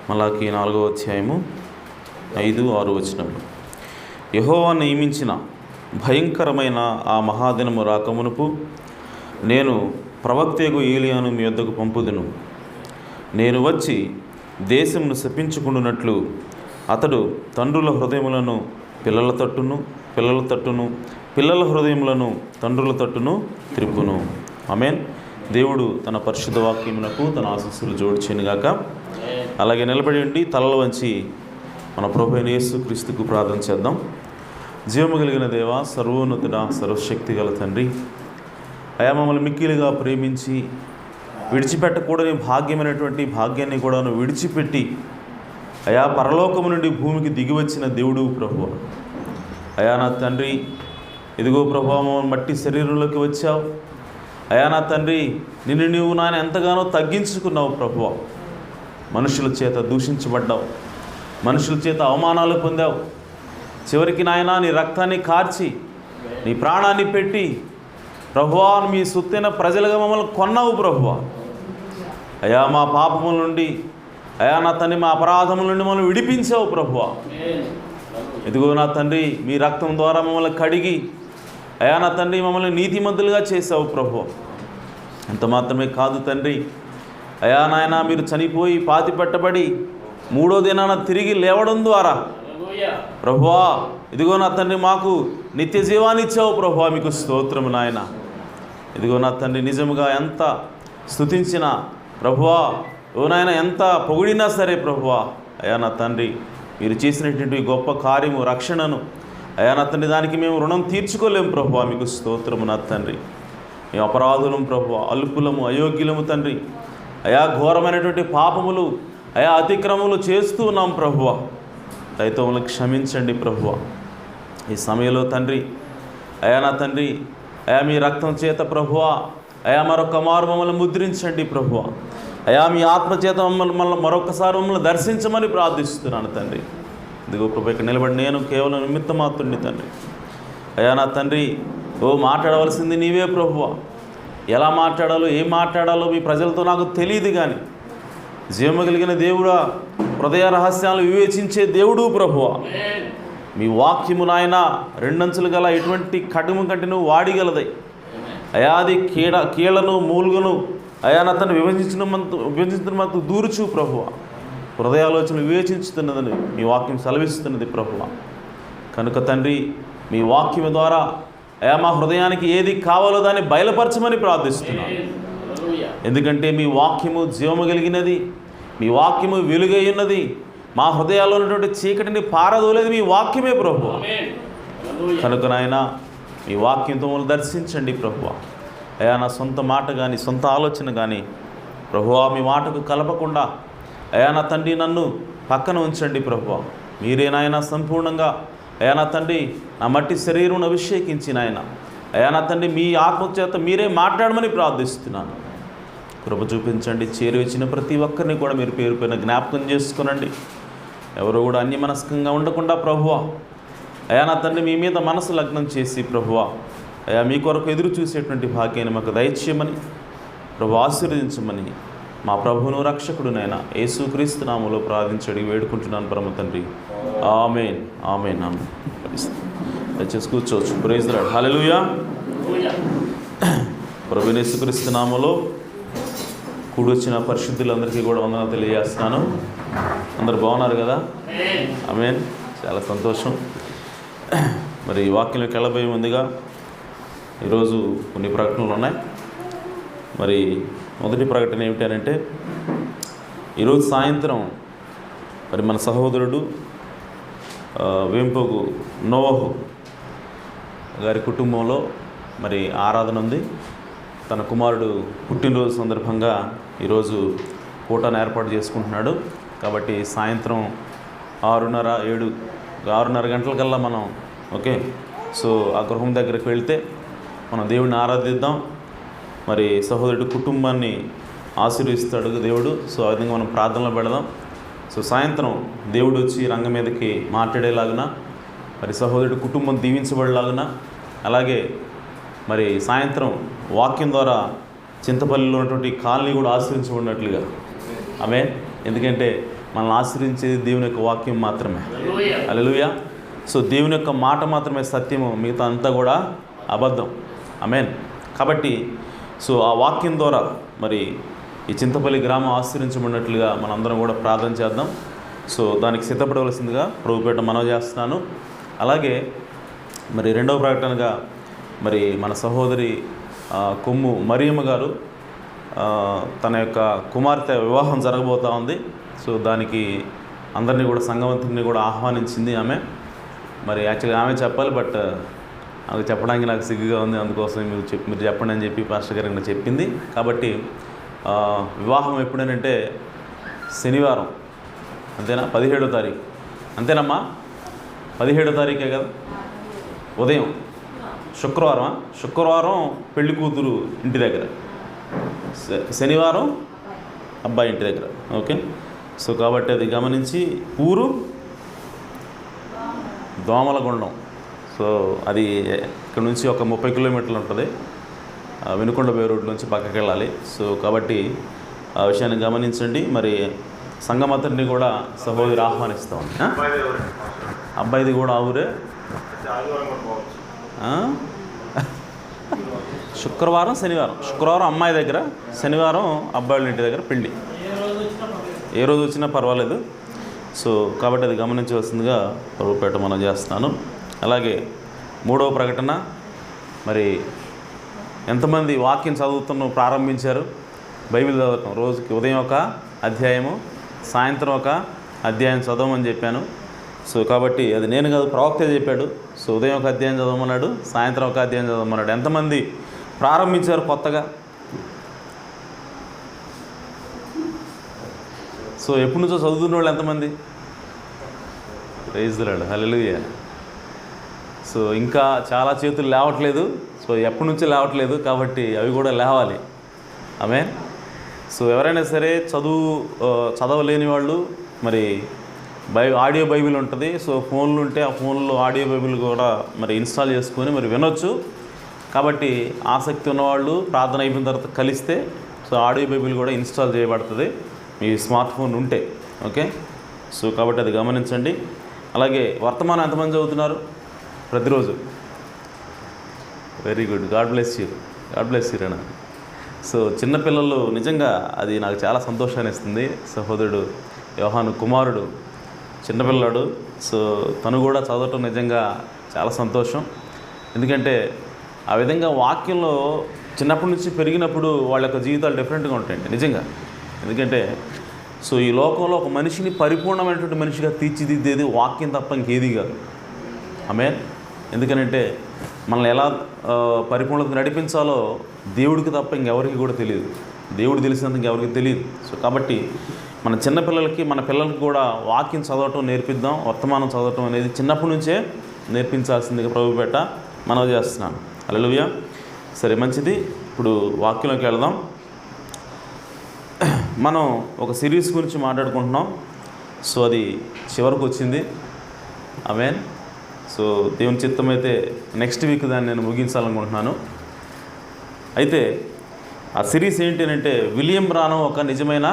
మలాకి 4వ అధ్యాయము 5-6 వచనములు. యెహోవా నియమించిన భయంకరమైన ఆ మహాదినము రాకమునుపు నేను ప్రవక్తయగు ఏలియాను మీ యొద్దకు పంపుదును. నేను వచ్చి దేశమును శపించుకుంటున్నట్లు అతడు తండ్రుల హృదయములను పిల్లల తట్టును, పిల్లల హృదయములను తండ్రుల తట్టును త్రిప్పును. ఆమేన్. దేవుడు తన పరిశుద్ధ వాక్యమునకు తన ఆశీస్సులు జోడించుగాక. అలాగే నిలబడి ఉండి తలలు వంచి మన ప్రభువైన యేసుక్రీస్తుకు ప్రార్థన చేద్దాం. జీవము కలిగిన దేవ, సర్వోన్నతుడ, సర్వశక్తి గల తండ్రి, అయా మమ్మల్ని మిక్కిలిగా ప్రేమించి విడిచిపెట్టకూడని భాగ్యమైనటువంటి భాగ్యాన్ని కూడా విడిచిపెట్టి అయా పరలోకము నుండి భూమికి దిగివచ్చిన దేవుడు ప్రభువా. అయా నా తండ్రి, ఇదిగో ప్రభువా మమ్మల్ని మట్టి శరీరంలోకి వచ్చావు. అయా నా తండ్రి, నిన్ను నీవు నాయన ఎంతగానో తగ్గించుకున్నావు ప్రభువా. మనుషుల చేత దూషించబడ్డావు, మనుషుల చేత అవమానాలు పొందావు. చివరికి నాయన నీ రక్తాన్ని కార్చి నీ ప్రాణాన్ని పెట్టి ప్రభువా మీ సొత్తైన ప్రజలుగా మమ్మల్ని కొన్నావు ప్రభువా. అయా మా పాపముల నుండి, అయా నా తండ్రి మా అపరాధముల నుండి మమ్మల్ని విడిపించావు ప్రభువా. ఇదిగో నా తండ్రి, మీ రక్తం ద్వారా మమ్మల్ని కడిగి అయా నా తండ్రి మమ్మల్ని నీతిమంతులుగా చేసావు ప్రభువా. అంత మాత్రమే కాదు తండ్రి, అయా నాయన మీరు చనిపోయి పాతి పెట్టబడి 3వ దినాన తిరిగి లేవడం ద్వారా ప్రభువా ఇదిగో నా తండ్రి మాకు నిత్య జీవాన్ని ఇచ్చావు ప్రభువా. మీకు స్తోత్రము నాయన. ఇదిగో నా తండ్రి, నిజముగా ఎంత స్తుతించినా ప్రభువా, ఓ నాయన ఎంత పొగిడినా సరే ప్రభువా, అయా నా తండ్రి మీరు చేసినటువంటి గొప్ప కార్యము రక్షణను అయా నా తండ్రి దానికి మేము రుణం తీర్చుకోలేము ప్రభువా. మీకు స్తోత్రము నా తండ్రి. మేము అపరాధులం ప్రభువా, అల్పులము, అయోగ్యులము తండ్రి. అయా ఘోరమైనటువంటి పాపములు, అయా అతిక్రమములు చేస్తూ ఉన్నాం ప్రభువా. దయతో మమ్మల్ని క్షమించండి ప్రభువా. ఈ సమయంలో తండ్రి, అయా నా తండ్రి, అయా మీ రక్తం చేత ప్రభువా, అయా మరొక మారు మమ్మల్ని ముద్రించండి ప్రభువా. అయా మీ ఆత్మ చేత మమ్మల్ని మరొకసారి మమ్మల్ని దర్శించమని ప్రార్థిస్తున్నాను తండ్రి. ఇదిగో ప్రభు, ఇక్కడ నిలబడి నేను కేవలం నిమిత్త మాత్రుడిని తండ్రి. అయా నా తండ్రి, ఓ మాట్లాడవలసింది నీవే ప్రభువా. ఎలా మాట్లాడాలో, ఏం మాట్లాడాలో మీ ప్రజలతో నాకు తెలియదు, కానీ జీవము కలిగిన దేవుడా, హృదయ రహస్యాలు వివేచించే దేవుడు ప్రభువా. మీ వాక్యము నాయన 2 అంచులు గల ఎటువంటి ఖడ్గము కంటే నువ్వు వాడిగలదై అయా అది కీళ్లను మూలుగును అయా నా తను విభజించినంత దూరుచు ప్రభువా. హృదయాలోచనలు వివేచించుతున్నదని మీ వాక్యం సెలవిస్తున్నది ప్రభువా. కనుక తండ్రి, మీ వాక్యం ద్వారా అయా మా హృదయానికి ఏది కావాలో దాన్ని బయలుపరచమని ప్రార్థిస్తున్నాను. ఎందుకంటే మీ వాక్యము జీవము కలిగినది, మీ వాక్యము వెలుగై ఉన్నది. మా హృదయాల్లో ఉన్నటువంటి చీకటిని పారదోలేది మీ వాక్యమే ప్రభువా. కనుక నాయన మీ వాక్యంతో మమ్మల్ని దర్శించండి ప్రభువా. అయా నా సొంత మాట కానీ సొంత ఆలోచన కానీ ప్రభువా మీ మాటకు కలపకుండా అయా నా తండ్రి నన్ను పక్కన ఉంచండి ప్రభువా. మీరే నాయన సంపూర్ణంగా అయా నా తండ్రి నా మట్టి శరీరం అభిషేకించి నాయన అయా నా తండ్రి మీ ఆత్మ చేత మీరే మాట్లాడమని ప్రార్థిస్తున్నాను. కృప చూపించండి. చేరువచ్చిన ప్రతి ఒక్కరిని కూడా మీరు పేరు పైన జ్ఞాపకం చేసుకునండి. ఎవరు కూడా అన్యమనస్కంగా ఉండకుండా ప్రభువా, అయా నా తండ్రి మీ మీద మనసు లగ్నం చేసి ప్రభువా, అయా మీ కొరకు ఎదురు చూసేటువంటి భాగ్యాన్ని మాకు దయచేయమని ప్రభు ఆశీర్వదించమని మా ప్రభువును రక్షకుడునైనా యేసుక్రీస్తు నామములో ప్రార్థించడి వేడుకుంటున్నాను పరమ తండ్రి. ఆమేన్, ఆమేన్, ఆమేన్. దయచేసి కూర్చోవచ్చు. Praise the lord. హల్లెలూయా. ప్రభువైన యేసుక్రీస్తు నామములో కూడి వచ్చిన పరిశుద్ధులందరికీ కూడా వందనాలు తెలియజేస్తున్నాను. అందరు బాగున్నారు కదా? ఆమేన్. చాలా సంతోషం. మరి ఈ వాక్యంలోకి వెళ్ళబోయే ముందుగా ఈరోజు కొన్ని ప్రకటనలు ఉన్నాయి. మరి మొదటి ప్రకటన ఏమిటంటే, ఈరోజు సాయంత్రం మరి మన సహోదరుడు వేంపోగు నోవహు గారి కుటుంబంలో మరి ఆరాధన ఉంది. తన కుమారుడు పుట్టినరోజు సందర్భంగా ఈరోజు కూటాను ఏర్పాటు చేసుకుంటున్నాడు. కాబట్టి సాయంత్రం 6:30 గంటలకల్లా మనం సో ఆ గృహం దగ్గరికి వెళ్తే మనం దేవుడిని ఆరాధిద్దాం. మరి సహోదరుడి కుటుంబాన్ని ఆశీర్వదిస్తాడు దేవుడు. సో ఆ విధంగా మనం ప్రార్థనలో పెడదాం. సో సాయంత్రం దేవుడు వచ్చి రంగం మీదకి మాట్లాడేలాగున, మరి సహోదరుడి కుటుంబం దీవించబడేలాగున, అలాగే మరి సాయంత్రం వాక్యం ద్వారా చింతపల్లిలో ఉన్నటువంటి కాలనీ కూడా ఆశ్రయించబడినట్లుగా. ఆమె ఎందుకంటే మనల్ని ఆశ్రయించేది దేవుని యొక్క వాక్యం మాత్రమే. హల్లెలూయా. సో దేవుని యొక్క మాట మాత్రమే సత్యము, మిగతా అంతా కూడా అబద్ధం. ఆమేన్. కాబట్టి సో ఆ వాక్యం ద్వారా మరి ఈ చింతపల్లి గ్రామం ఆశ్రయించబడినట్లుగా మనందరం కూడా ప్రార్థన చేద్దాం. సో దానికి సిద్ధపడవలసిందిగా ప్రభుపేట మనవి చేస్తున్నాను. అలాగే మరి రెండవ ప్రకటనగా మరి మన సహోదరి కొమ్ము మరియమ్మ గారు తన యొక్క కుమార్తె వివాహం జరగబోతూ ఉంది. సో దానికి అందరినీ కూడా సంఘవంతుని కూడా ఆహ్వానించింది ఆమె. మరి యాక్చువల్గా ఆమె చెప్పాలి, బట్ అది చెప్పడానికి నాకు సిగ్గుగా ఉంది. అందుకోసం మీరు చెప్పండి అని చెప్పి పాస్టర్ గారు నాకు చెప్పింది. కాబట్టి వివాహం ఎప్పుడనంటే శనివారం, అంతేనా? 17వ తారీఖు, అంతేనమ్మా? 17వ తారీఖే కదా, ఉదయం. శుక్రవారం పెళ్లి కూతురు ఇంటి దగ్గర, శనివారం అబ్బాయి ఇంటి దగ్గర. ఓకే. సో కాబట్టి అది గమనించి, ఊరు దోమలగుండం. సో అది ఇక్కడ నుంచి ఒక 30 కిలోమీటర్లు ఉంటుంది, వినుకొండ బే రోడ్ నుంచి పక్కకి వెళ్ళాలి. సో కాబట్టి ఆ విషయాన్ని గమనించండి. మరి సంఘమంతటిని కూడా సహోదరి ఆహ్వానిస్తాం. అబ్బాయిది కూడా ఆ ఊరే. శుక్రవారం శనివారం అమ్మాయి దగ్గర, శనివారం అబ్బాయిల ఇంటి దగ్గర పెళ్ళి. ఏ రోజు వచ్చినా పర్వాలేదు. సో కాబట్టి అది గమనించవలసిందిగా ప్రభుపేట మనం చేస్తున్నాను. అలాగే మూడవ ప్రకటన, మరి ఎంతమంది వాక్యం ప్రారంభించారు? బైబిల్ చదవటం రోజుకి ఉదయం ఒక అధ్యాయము, సాయంత్రం ఒక అధ్యాయం చదవమని చెప్పాను. సో కాబట్టి అది నేను కాదు, ప్రవక్తే చెప్పాడు. సో ఉదయం ఒక అధ్యాయం చదవమన్నాడు, సాయంత్రం ఒక అధ్యాయం చదవమన్నాడు. ఎంతమంది ప్రారంభించారు కొత్తగా? సో ఎప్పటి నుంచో చదువుతున్న వాళ్ళు ఎంతమంది? Praise the lord. Hallelujah. So ఇంకా చాలా చేతులు లేవట్లేదు. సో ఎప్పటి నుంచో లేవట్లేదు, కాబట్టి అవి కూడా లేవాలి. ఆమేన్. సో ఎవరైనా సరే చదవలేని వాళ్ళు మరి ఆడియో బైబిల్ ఉంటుంది. సో ఫోన్లు ఉంటే ఆ ఫోన్లో ఆడియో బైబిల్ కూడా మరి ఇన్స్టాల్ చేసుకొని మరి వినొచ్చు. కాబట్టి ఆసక్తి ఉన్నవాళ్ళు ప్రార్థన అయిపోయిన తర్వాత కలిస్తే సో ఆడియో బైబిల్ కూడా ఇన్స్టాల్ చేయబడుతుంది మీ స్మార్ట్ ఫోన్ ఉంటే. ఓకే. సో కాబట్టి అది గమనించండి. అలాగే వర్తమానం ఎంతమంది చదువుతున్నారు ప్రతిరోజు? Very good. God bless you Rena. So చిన్నపిల్లలు నిజంగా అది నాకు చాలా సంతోషాన్ని ఇస్తుంది. సహోదరుడు యోహాను కుమారుడు చిన్నపిల్లాడు. సో తను కూడా చదవటం నిజంగా చాలా సంతోషం. ఎందుకంటే ఆ విధంగా వాక్యంలో చిన్నప్పటి నుంచి పెరిగినప్పుడు వాళ్ళ యొక్క జీవితాలు డిఫరెంట్గా ఉంటాయండి నిజంగా. ఎందుకంటే సో ఈ లోకంలో ఒక మనిషిని పరిపూర్ణమైనటువంటి మనిషిగా తీర్చిదిద్దేది వాక్యం తప్ప ఇంకేది కాదు. ఆమేన్. ఎందుకనంటే మనల్ని ఎలా పరిపూర్ణతకు నడిపించాలో దేవుడికి తప్ప ఇంకెవరికి కూడా తెలియదు. దేవుడు తెలిసినంత ఇంకెవరికి తెలియదు. సో కాబట్టి మన చిన్నపిల్లలకి, మన పిల్లలకి కూడా వాక్యం చదవటం నేర్పిద్దాం. వర్తమానం చదవటం అనేది చిన్నప్పటి నుంచే నేర్పించాల్సిందిగా ప్రభుపేట మనవి చేస్తున్నాను. హల్లెలూయా. సరే, మంచిది. ఇప్పుడు వాక్యంలోకి వెళదాం. మనం ఒక సిరీస్ గురించి మాట్లాడుకుంటున్నాం. సో అది చివరికి వచ్చింది. ఆమేన్. సో దేవుని చిత్తం అయితే నెక్స్ట్ వీక్ దాన్ని నేను ముగించాలనుకుంటున్నాను. అయితే ఆ సిరీస్ ఏంటి అంటే, విలియం బ్రానమ్ ఒక నిజమైన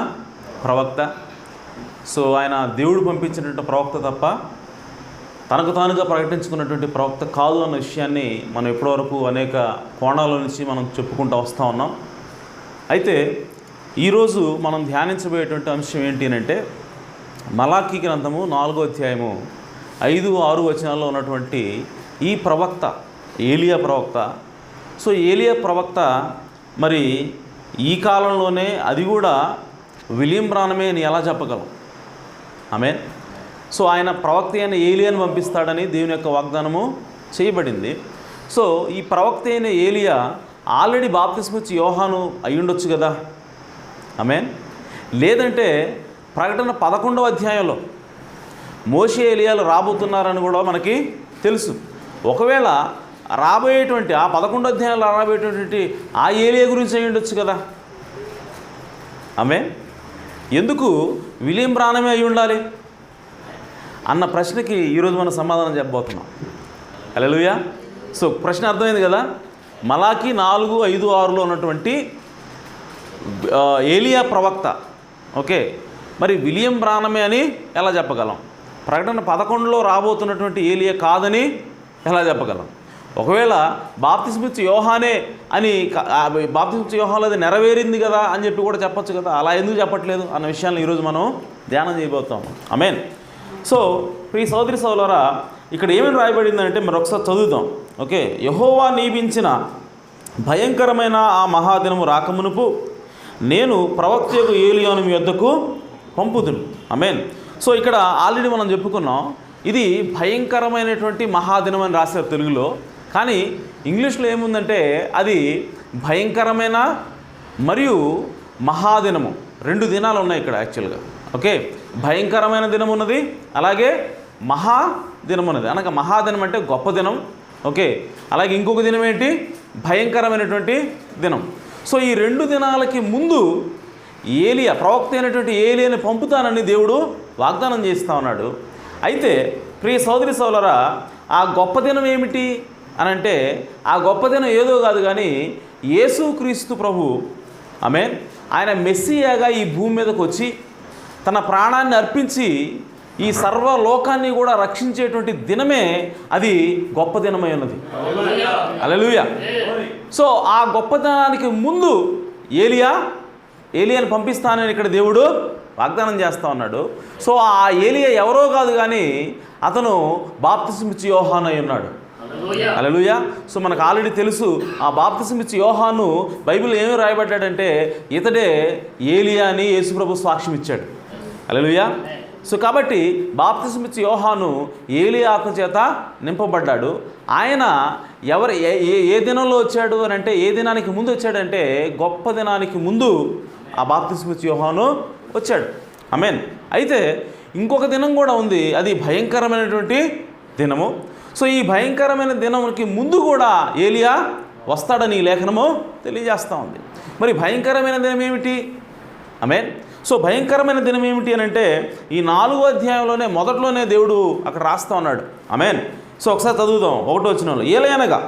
ప్రవక్త. సో ఆయన దేవుడు పంపించినటువంటి ప్రవక్త తప్ప తనకు తానుగా ప్రకటించుకున్నటువంటి ప్రవక్త కాదు అన్న విషయాన్ని మనం ఇప్పటివరకు అనేక కోణాల నుంచి మనం చెప్పుకుంటూ వస్తూ ఉన్నాం. అయితే ఈరోజు మనం ధ్యానించబోయేటువంటి అంశం ఏంటి అంటే, మలాకీ గ్రంథము 4వ అధ్యాయము 5-6 వచనాల్లో ఉన్నటువంటి ఈ ప్రవక్త ఏలియా ప్రవక్త. సో ఏలియా ప్రవక్త మరి ఈ కాలంలోనే, అది కూడా విలియం బ్రానమే అని ఎలా చెప్పగలం? ఆమేన్. సో ఆయన ప్రవక్త అయిన ఏలియాను పంపిస్తాడని దేవుని యొక్క వాగ్దానము చేయబడింది. సో ఈ ప్రవక్త అయిన ఏలియా ఆల్రెడీ బాప్తిస్మం ఇచ్చి యోహాను అయ్యుండొచ్చు కదా. ఆమేన్. లేదంటే ప్రకటన 11వ అధ్యాయంలో మోషే ఏలియాలు రాబోతున్నారని కూడా మనకి తెలుసు. ఒకవేళ రాబోయేటువంటి ఆ 11వ అధ్యాయంలో రాబోయేటువంటి ఆ ఏలియా గురించి అయ్యుండొచ్చు కదా. ఆమేన్. ఎందుకు విలియం బ్రానమే అయి ఉండాలి అన్న ప్రశ్నకి ఈరోజు మనం సమాధానం చెప్పబోతున్నాం. హల్లెలూయా. సో ప్రశ్న అర్థమైంది కదా. మలాకీ 4:5-6లో ఉన్నటువంటి ఏలియా ప్రవక్త, ఓకే, మరి విలియం బ్రానమే అని ఎలా చెప్పగలం? ప్రకటన 11లో రాబోతున్నటువంటి ఏలియా కాదని ఎలా చెప్పగలం? ఒకవేళ బాప్తిస్మిచ్చి యోహానే అని బాప్తిస్మిచ్చి యోహాలో అది నెరవేరింది కదా అని చెప్పి కూడా చెప్పొచ్చు కదా, అలా ఎందుకు చెప్పట్లేదు అన్న విషయాన్ని ఈరోజు మనం ధ్యానం చేయబోతాం. ఆమేన్. సో ప్రియ సోదరి సోదరులారా, ఇక్కడ ఏమేమి రాయబడిందంటే మరి ఒకసారి చదువుతాం. ఓకే, యెహోవా నియమించిన భయంకరమైన ఆ మహాదినము రాకమునుపు నేను ప్రవక్తయగు ఏలియాను మీ వద్దకు పంపుదును. ఆమేన్. సో ఇక్కడ ఆల్రెడీ మనం చెప్పుకున్నాం, ఇది భయంకరమైనటువంటి మహాదినం అని రాశారు తెలుగులో, కానీ ఇంగ్లీష్లో ఏముందంటే అది భయంకరమైన మరియు మహాదినము, 2 దినాలు ఉన్నాయి ఇక్కడ యాక్చువల్గా. ఓకే, భయంకరమైన దినం ఉన్నది, అలాగే మహాదినం ఉన్నది. అనగా మహాదినం అంటే గొప్ప దినం. ఓకే, అలాగే ఇంకొక దినం ఏంటి? భయంకరమైనటువంటి దినం. సో ఈ 2 దినాలకి ముందు ఏలియా, ప్రవక్త అయినటువంటి ఏలియాని పంపుతానని దేవుడు వాగ్దానం చేస్తూ ఉన్నాడు. అయితే ప్రియ సోదరి సోదరులారా, ఆ గొప్ప దినం ఏమిటి అని అంటే, ఆ గొప్ప దినం ఏదో కాదు కానీ యేసుక్రీస్తు ప్రభు, ఆమేన్, ఆయన మెస్సియాగా ఈ భూమి మీదకి వచ్చి తన ప్రాణాన్ని అర్పించి ఈ సర్వలోకాన్ని కూడా రక్షించేటువంటి దినమే అది గొప్ప దినమై ఉన్నది. హల్లెలూయా. సో ఆ గొప్ప దినానికి ముందు ఏలియాని పంపిస్తానని ఇక్కడ దేవుడు వాగ్దానం చేస్తూ ఉన్నాడు. సో ఆ ఏలియా ఎవరో కాదు కానీ అతను బాప్తిస్మిచ్చి యోహాను అయి ఉన్నాడు. హల్లెలూయా. సో మనకు ఆల్రెడీ తెలుసు, ఆ బాప్తిస్మిచ్చి యోహాను బైబిల్లో ఏమి రాయబడ్డాడంటే ఇతడే ఏలియా అని యేసుప్రభు సాక్ష్యం ఇచ్చాడు. హల్లెలూయా. సో కాబట్టి బాప్తిస్మిచ్చి యోహాను ఏలియా ఆత్మ చేత నింపబడ్డాడు. ఆయన ఏ దినంలో వచ్చాడు అని అంటే, ఏ దినానికి ముందు వచ్చాడంటే గొప్ప దినానికి ముందు ఆ బాప్తిస్మిచ్చి యోహాను వచ్చాడు. ఆమేన్. అయితే ఇంకొక దినం కూడా ఉంది, అది భయంకరమైనటువంటి దినము. సో ఈ భయంకరమైన దినానికి ముందు కూడా ఏలియా వస్తాడని ఈ లేఖనము తెలియజేస్తూ ఉంది. మరి భయంకరమైన దినం ఏమిటి? ఆమేన్. సో భయంకరమైన దినం ఏమిటి అని అంటే, ఈ 4వ అధ్యాయంలోనే మొదట్లోనే దేవుడు అక్కడ రాస్తూ ఉన్నాడు. ఆమేన్. సో ఒకసారి చదువుదాం 1వ వచనంలో, ఏలయనగా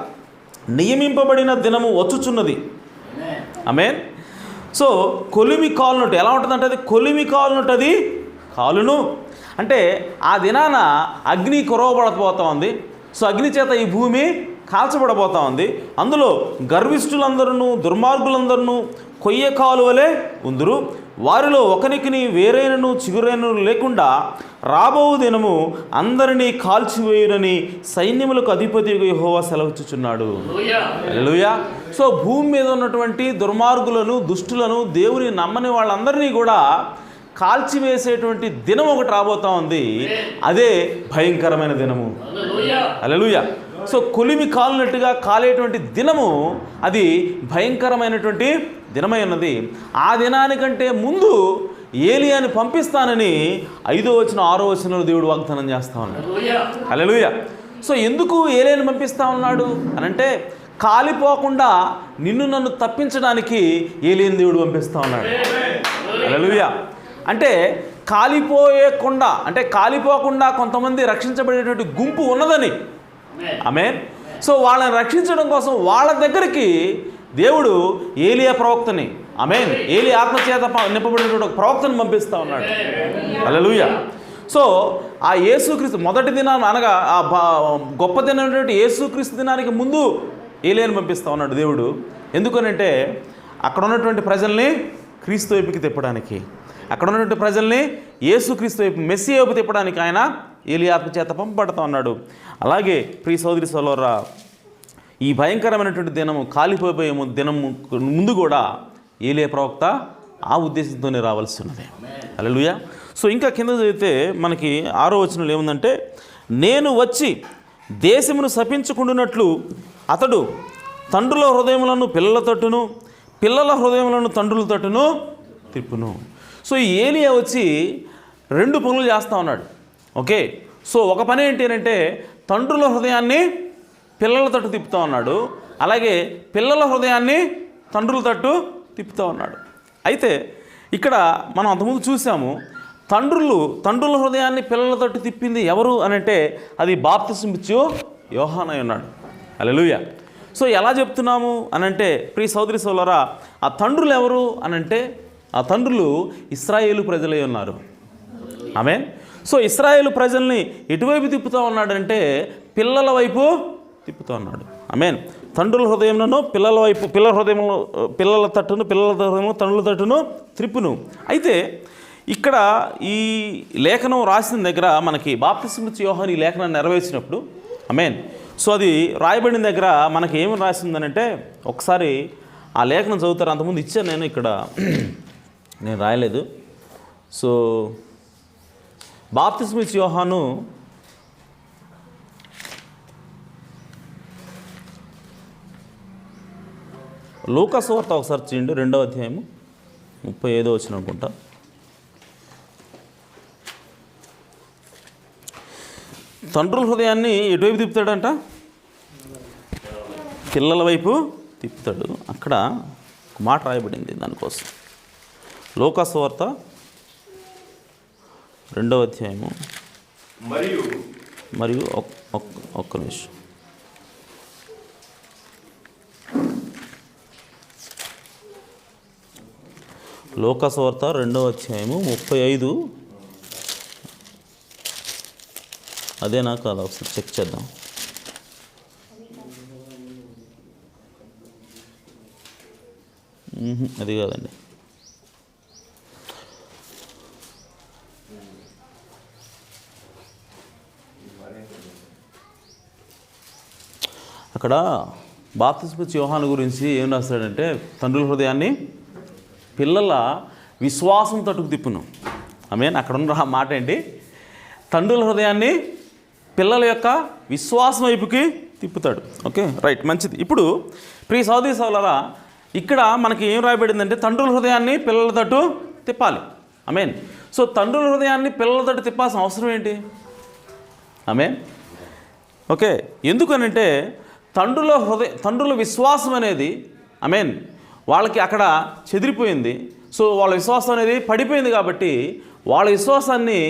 నియమింపబడిన దినము వచ్చుచున్నది. ఆమేన్. సో కొలిమి కాలునట్టు ఎలా ఉంటుందంటే, అది కొలిమి కాలునట్టు అది కాలును. అంటే ఆ దినాన అగ్ని కురవబడబోతూ ఉంది. సో అగ్ని చేత ఈ భూమి కాల్చబడబోతూ ఉంది. అందులో గర్విష్ఠులందరూ దుర్మార్గులందరూ కొయ్య కాలువలే ఉందురు. వారిలో ఒకనికి వేరైనను చిగురైనను లేకుండా రాబో దినము అందరినీ కాల్చివేయునని సైన్యములకు అధిపతి యెహోవా సెలవిచ్చుచున్నాడు. హల్లెలూయా. సో భూమి మీద ఉన్నటువంటి దుర్మార్గులను, దుష్టులను, దేవుని నమ్మని వాళ్ళందరినీ కూడా కాల్చివేసేటువంటి దినం ఒకటి రాబోతా ఉంది. అదే భయంకరమైన దినము. హల్లెలూయా. సో కొలిమి కాలినట్టుగా కాలేటువంటి దినము అది భయంకరమైనటువంటి దినమై ఉన్నది. ఆ దినానికంటే ముందు ఏలియాని పంపిస్తానని 5వ వచనం 6వ వచనంలో దేవుడు వాగ్దానం చేస్తా ఉన్నాడు. హల్లెలూయా. సో ఎందుకు ఏలియాని పంపిస్తా ఉన్నాడు అనంటే, కాలిపోకుండా నిన్ను నన్ను తప్పించడానికి ఏలియాని దేవుడు పంపిస్తా ఉన్నాడు. హల్లెలూయా. అంటే కాలిపోకుండా కొంతమంది రక్షించబడేటువంటి గుంపు ఉన్నదని. ఆమేన్. సో వాళ్ళని రక్షించడం కోసం వాళ్ళ దగ్గరికి దేవుడు ఏలియా ప్రవక్తని, ఆమేన్, ఏలియా ఆత్మచేత నింపబడినటువంటి ఒక ప్రవక్తను పంపిస్తూ ఉన్నాడు. హల్లెలూయా. సో ఆ యేసుక్రీస్తు మొదటి దినాన్ని అనగా ఆ గొప్ప దినమైనటువంటి యేసుక్రీస్తు దినానికి ముందు ఏలియాని పంపిస్తూ ఉన్నాడు దేవుడు. ఎందుకనంటే అక్కడ ఉన్నటువంటి ప్రజల్ని క్రీస్తు వైపుకి తిప్పడానికి, అక్కడ ఉన్నటువంటి ప్రజల్ని యేసుక్రీస్తు వైపు మెస్సియా వైపు తిప్పడానికి ఆయన ఏలియా ఆత్మ చేత పంపబడుతూ ఉన్నాడు. అలాగే ప్రియ సోదరి సోదరులారా, ఈ భయంకరమైనటువంటి దినము, కాలిపోయే దినము ముందు కూడా ఏలియా ప్రవక్త ఆ ఉద్దేశంతోనే రావాల్సి ఉన్నది. హల్లెలూయా. సో ఇంకా కింద చదివితే మనకి 6వ వచనంలో ఏముందంటే, నేను వచ్చి దేశమును శపించుకుంటున్నట్లు అతడు తండ్రుల హృదయములను పిల్లల తట్టును, పిల్లల హృదయములను తండ్రుల తట్టును తిప్పును. సో ఈ ఏలియా వచ్చి 2 పనులు చేస్తూ ఉన్నాడు. ఓకే. సో ఒక పని ఏంటి అంటే, తండ్రుల హృదయాన్ని పిల్లల తట్టు తిప్పుతూ ఉన్నాడు, అలాగే పిల్లల హృదయాన్ని తండ్రుల తట్టు తిప్పుతూ ఉన్నాడు. అయితే ఇక్కడ మనం అంతకుముందు చూసాము, తండ్రుల హృదయాన్ని పిల్లల తట్టు తిప్పింది ఎవరు అనంటే అది బాప్తిస్మిచ్చి యోహాను అయి ఉన్నాడు. హల్లెలూయా. సో ఎలా చెప్తున్నాము అనంటే, ప్రియ సోదరి సోదరులారా, ఆ తండ్రులు ఎవరు అనంటే ఆ తండ్రులు ఇశ్రాయేలు ప్రజలై ఉన్నారు. ఆమేన్. సో ఇశ్రాయేలు ప్రజల్ని ఎటువైపు తిప్పుతూ ఉన్నాడంటే పిల్లల వైపు తిప్పుతూ ఉన్నాడు. ఆమేన్. తండ్రుల హృదయంలో పిల్లల వైపు, పిల్లల హృదయంలో పిల్లల తట్టును, పిల్లల హృదయంలో తండ్రుల తట్టును త్రిప్పును. అయితే ఇక్కడ ఈ లేఖనం రాసిన దగ్గర మనకి బాప్తిస్మా యోహాను ఈ లేఖనాన్ని నెరవేర్చినప్పుడు, ఆమేన్, సో అది రాయబడిన దగ్గర మనకి ఏమి రాసిందనంటే, ఒకసారి ఆ లేఖనం చదువుతారు. అంతకుముందు ఇచ్చాను నేను, ఇక్కడ నేను రాయలేదు. సో బాప్తిస్మా యోహాను లూకా సువార్త ఒకసారి చేయండి, 2వ అధ్యాయము 35వ వచనం అనుకుంటా. తండ్రుల హృదయాన్ని ఎటువైపు తిప్పుతాడంట? పిల్లల వైపు తిప్పుతాడు. అక్కడ ఒక మాట రాయబడింది దానికోసం. లూకా సువార్త 2వ అధ్యాయము మరియు ఒక్క నిమిషం. లూకా సువార్త 2వ అధ్యాయము 35. అదేనా కాదా ఒకసారి చెక్ చేద్దాం. అది కాదండి. అక్కడ బాప్తిస్మా యోహాను గురించి ఏం రాస్తాడంటే, తండ్రుల హృదయాన్ని పిల్లల విశ్వాసం తట్టుకు తిప్పును. ఆమేన్. అక్కడ ఉన్న మాట ఏంటి? తండ్రుల హృదయాన్ని పిల్లల యొక్క విశ్వాసం వైపుకి తిప్పుతాడు. ఓకే, రైట్, మంచిది. ఇప్పుడు ప్రియ సహోదరీ సహోదరులారా, ఇక్కడ మనకి ఏం రాయబడిందంటే తండ్రుల హృదయాన్ని పిల్లల తట్టు తిప్పాలి. ఆమేన్. సో తండ్రుల హృదయాన్ని పిల్లల తట్టు తిప్పాల్సిన అవసరం ఏంటి? ఆమేన్. ఓకే, ఎందుకనంటే తండ్రుల విశ్వాసం అనేది, ఆమేన్, వాళ్ళకి అక్కడ చెదిరిపోయింది. సో వాళ్ళ విశ్వాసం అనేది పడిపోయింది కాబట్టి వాళ్ళ విశ్వాసాన్ని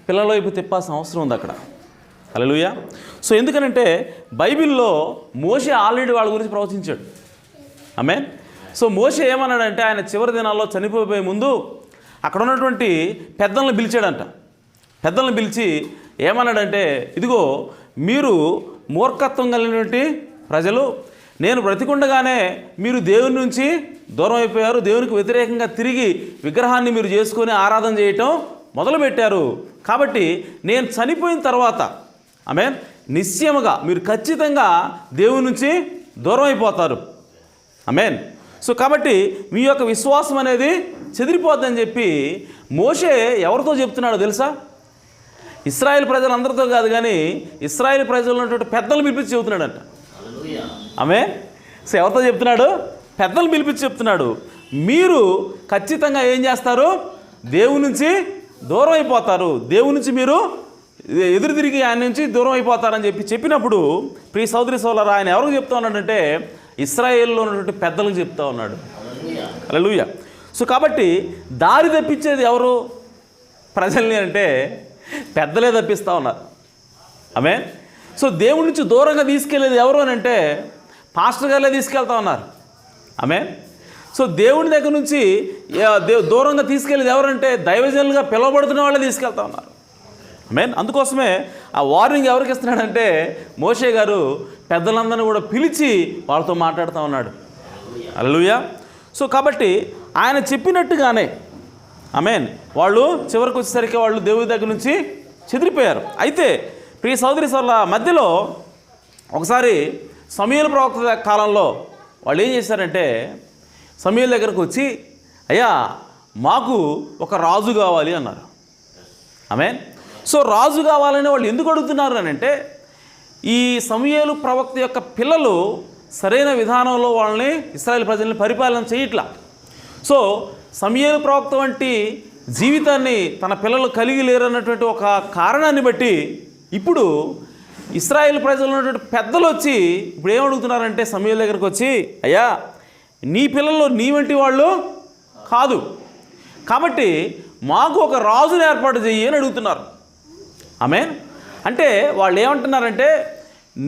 పిల్లల వైపు తిప్పాల్సిన అవసరం ఉంది అక్కడ. హల్లెలూయా. సో ఎందుకనంటే బైబిల్లో మోషే ఆల్రెడీ వాళ్ళ గురించి ప్రవచించాడు. ఆమేన్. సో మోషే ఏమన్నాడంటే, ఆయన చివరి దినాల్లో చనిపోయే ముందు అక్కడ ఉన్నటువంటి పెద్దలను పిలిచాడంట. పెద్దలను పిలిచి ఏమన్నాడంటే, ఇదిగో మీరు మూర్ఖత్వం కలిగినటువంటి ప్రజలు, నేను బ్రతికుండగానే మీరు దేవుని నుంచి దూరం అయిపోయారు, దేవునికి వ్యతిరేకంగా తిరిగి విగ్రహాన్ని మీరు చేసుకొని ఆరాధన చేయటం మొదలుపెట్టారు. కాబట్టి నేను చనిపోయిన తర్వాత, ఆమేన్, నిశ్చయముగా మీరు ఖచ్చితంగా దేవుని నుంచి దూరం అయిపోతారు. ఆమేన్. సో కాబట్టి మీ యొక్క విశ్వాసం అనేది చెదిరిపోద్దని చెప్పి మోషే ఎవరితో చెప్తున్నాడో తెలుసా? ఇశ్రాయేల్ ప్రజలందరితో కాదు, కానీ ఇశ్రాయేల్ ప్రజలు ఉన్నటువంటి పెద్దలు పిలిపించి చెబుతున్నాడంట. ఆమేన్. సో ఎవరితో చెప్తున్నాడు? పెద్దలు పిలిపించి చెప్తున్నాడు, మీరు ఖచ్చితంగా ఏం చేస్తారు? దేవుని నుంచి దూరం అయిపోతారు, దేవుని నుంచి మీరు ఎదురు తిరిగి ఆయన నుంచి దూరం అయిపోతారని చెప్పినప్పుడు, ప్రియ సహోదరీ సహోదరులారా, ఆయన ఎవరికి చెప్తా ఉన్నాడంటే ఇశ్రాయేల్లో ఉన్నటువంటి పెద్దలకు చెప్తా ఉన్నాడు. హల్లెలూయా. సో కాబట్టి దారి తప్పించేది ఎవరు ప్రజల్ని అంటే పెద్దలే తప్పిస్తూ ఉన్నారు. ఆమేన్. సో దేవుడి నుంచి దూరంగా తీసుకెళ్ళేది ఎవరు అని అంటే పాస్టర్ గారులే తీసుకెళ్తా ఉన్నారు. ఆమేన్. సో దేవుని దగ్గర నుంచి దూరంగా తీసుకెళ్ళేది ఎవరంటే దైవజనులుగా పిలువబడుతున్న వాళ్ళే తీసుకెళ్తా ఉన్నారు. ఆమేన్. అందుకోసమే ఆ వార్నింగ్ ఎవరికి ఇస్తున్నాడంటే మోషే గారు పెద్దలందరినీ కూడా పిలిచి వాళ్ళతో మాట్లాడుతూ ఉన్నాడు. హల్లెలూయా. సో కాబట్టి ఆయన చెప్పినట్టుగానే, ఆమేన్, వాళ్ళు చివరికి వచ్చేసరికి వాళ్ళు దేవుడి దగ్గర నుంచి చెదిరిపోయారు. అయితే ప్రియ సహోదరీ సోదరుల మధ్యలో ఒకసారి సమూయేలు ప్రవక్త కాలంలో వాళ్ళు ఏం చేశారంటే సమూయేలు దగ్గరకు వచ్చి, అయ్యా మాకు ఒక రాజు కావాలి అన్నారు. ఆమేన్. సో రాజు కావాలని వాళ్ళు ఎందుకు అడుగుతున్నారు అని అంటే, ఈ సమూయేలు ప్రవక్త యొక్క పిల్లలు సరైన విధానంలో వాళ్ళని ఇశ్రాయేలు ప్రజల్ని పరిపాలన చేయట్లా. సో సమూయేలు ప్రవక్త వంటి జీవితాన్ని తన పిల్లలు కలిగి లేరన్నటువంటి ఒక కారణాన్ని బట్టి ఇప్పుడు ఇశ్రాయేలు ప్రజలు ఉన్నటువంటి పెద్దలు వచ్చి ఇప్పుడు ఏమడుగుతున్నారంటే సమూయేలు దగ్గరికి వచ్చి, అయ్యా నీ పిల్లలు నీ వంటి వాళ్ళు కాదు, కాబట్టి మాకు ఒక రాజుని ఏర్పాటు చెయ్యి అని అడుగుతున్నారు. ఆమేన్. అంటే వాళ్ళు ఏమంటున్నారంటే,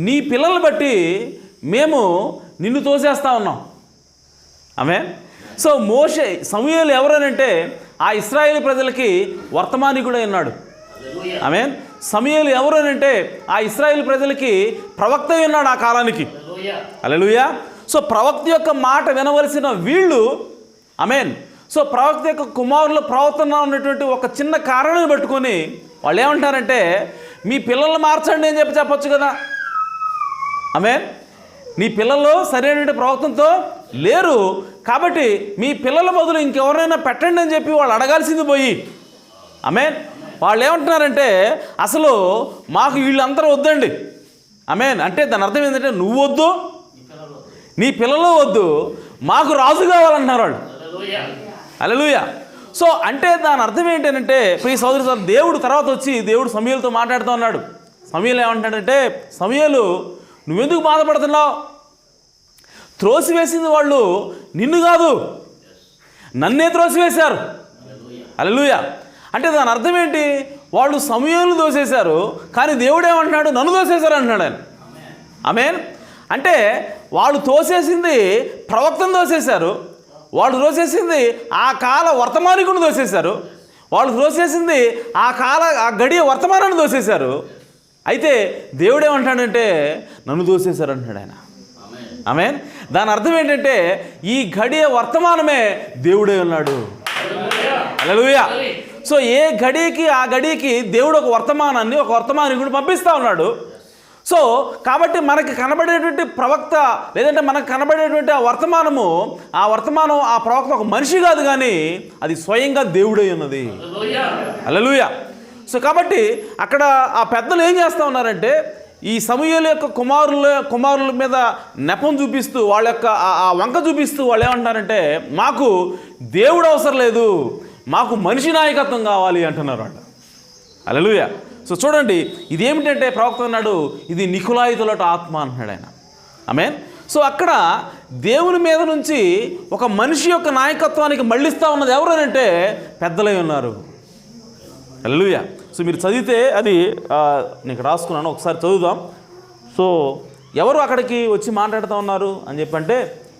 నీ పిల్లల్ని బట్టి మేము నిన్ను తోసేస్తా ఉన్నాం. ఆమేన్. సో సమూయేలు ఎవరనంటే ఆ ఇశ్రాయేలు ప్రజలకి వర్తమానికుడై ఉన్నాడు. ఆమేన్. సమూయేలు ఎవరనంటే ఆ ఇశ్రాయేలు ప్రజలకి ప్రవక్త అయి ఉన్నాడు ఆ కాలానికి. హల్లెలూయా. సో ప్రవక్త యొక్క మాట వినవలసిన వీళ్ళు, ఆమేన్, సో ప్రవక్త యొక్క కుమారుల ప్రవర్తన ఉన్నటువంటి ఒక చిన్న కారణాన్ని పెట్టుకొని వాళ్ళు ఏమంటారంటే మీ పిల్లల్ని మార్చండి అని చెప్పొచ్చు కదా. ఆమేన్. నీ పిల్లలు సరైన ప్రవర్తనతో లేరు కాబట్టి మీ పిల్లల బదులు ఇంకెవరైనా పెట్టండి అని చెప్పి వాళ్ళు అడగాల్సింది పోయి, ఆమేన్, వాళ్ళు ఏమంటున్నారంటే అసలు మాకు వీళ్ళందరూ వద్దండి. ఆమేన్. అంటే దాని అర్థం ఏంటంటే నువ్వు వద్దు, నీ పిల్లలు వద్దు, మాకు రాజు కావాలంటున్నారు వాళ్ళు. హల్లెలూయా. సో అంటే దాని అర్థం ఏంటంటే ప్రియ సోదరు, దేవుడు తర్వాత వచ్చి దేవుడు సమూయేలుతో మాట్లాడుతూ ఉన్నాడు. సమూయేలు ఏమంటాడంటే, సమూయేలు నువ్వెందుకు బాధపడుతున్నావు? త్రోసివేసింది వాళ్ళు నిన్ను కాదు, నన్నే త్రోసివేశారు. హల్లెలూయా. అంటే దాని అర్థం ఏంటి? వాళ్ళు సమూయేలును దోసేశారు, కానీ దేవుడు ఏమంటున్నాడు? నన్ను దోసేశారు అంటున్నాడు ఆయన. ఆమేన్. అంటే వాళ్ళు తోసేసింది ప్రవక్తను దోసేశారు, వాళ్ళు దోసేసింది ఆ కాల వర్తమానికుని దోసేశారు, వాళ్ళు దోసేసింది ఆ గడియ వర్తమానాన్ని దోసేశారు. అయితే దేవుడు ఏమంటాడంటే నన్ను దోసేశారు అంటున్నాడు ఆయన. ఆమేన్. దాని అర్థం ఏంటంటే ఈ గడియ వర్తమానమే దేవుడే ఉన్నాడు. హల్లెలూయా. సో ఏ గడియకి ఆ గడియకి దేవుడు ఒక వర్తమానాన్ని, ఒక వర్తమానికుడు పంపిస్తూ ఉన్నాడు. సో కాబట్టి మనకి కనబడేటువంటి ప్రవక్త లేదంటే మనకు కనబడేటువంటి ఆ వర్తమానం ఆ ప్రవక్త ఒక మనిషి కాదు, కానీ అది స్వయంగా దేవుడై ఉన్నది. హల్లెలూయా. సో కాబట్టి అక్కడ ఆ పెద్దలు ఏం చేస్తూ ఉన్నారంటే ఈ సమూయేలు యొక్క కుమారుల మీద నెపం చూపిస్తూ వాళ్ళ యొక్క ఆ వంక చూపిస్తూ వాళ్ళు ఏమంటున్నారంటే మాకు దేవుడు అవసరం లేదు, మాకు మనిషి నాయకత్వం కావాలి అంటున్నారు వాళ్ళు. హల్లెలూయా. సో చూడండి, ఇది ఏమిటంటే ప్రవక్త అన్నాడు ఇది నికులాయితులట ఆత్మ అంటున్నాడు ఆయన. ఆమేన్. సో అక్కడ దేవుని మీద నుంచి ఒక మనిషి యొక్క నాయకత్వానికి మళ్ళిస్తూ ఉన్నది ఎవరు అంటే పెద్దలై ఉన్నారు. హల్లెలూయా. సో మీరు చదివితే అది నీకు రాసుకున్నాను, ఒకసారి చదువుదాం. సో ఎవరు అక్కడికి వచ్చి మాట్లాడుతూ ఉన్నారు అని చెప్పంటే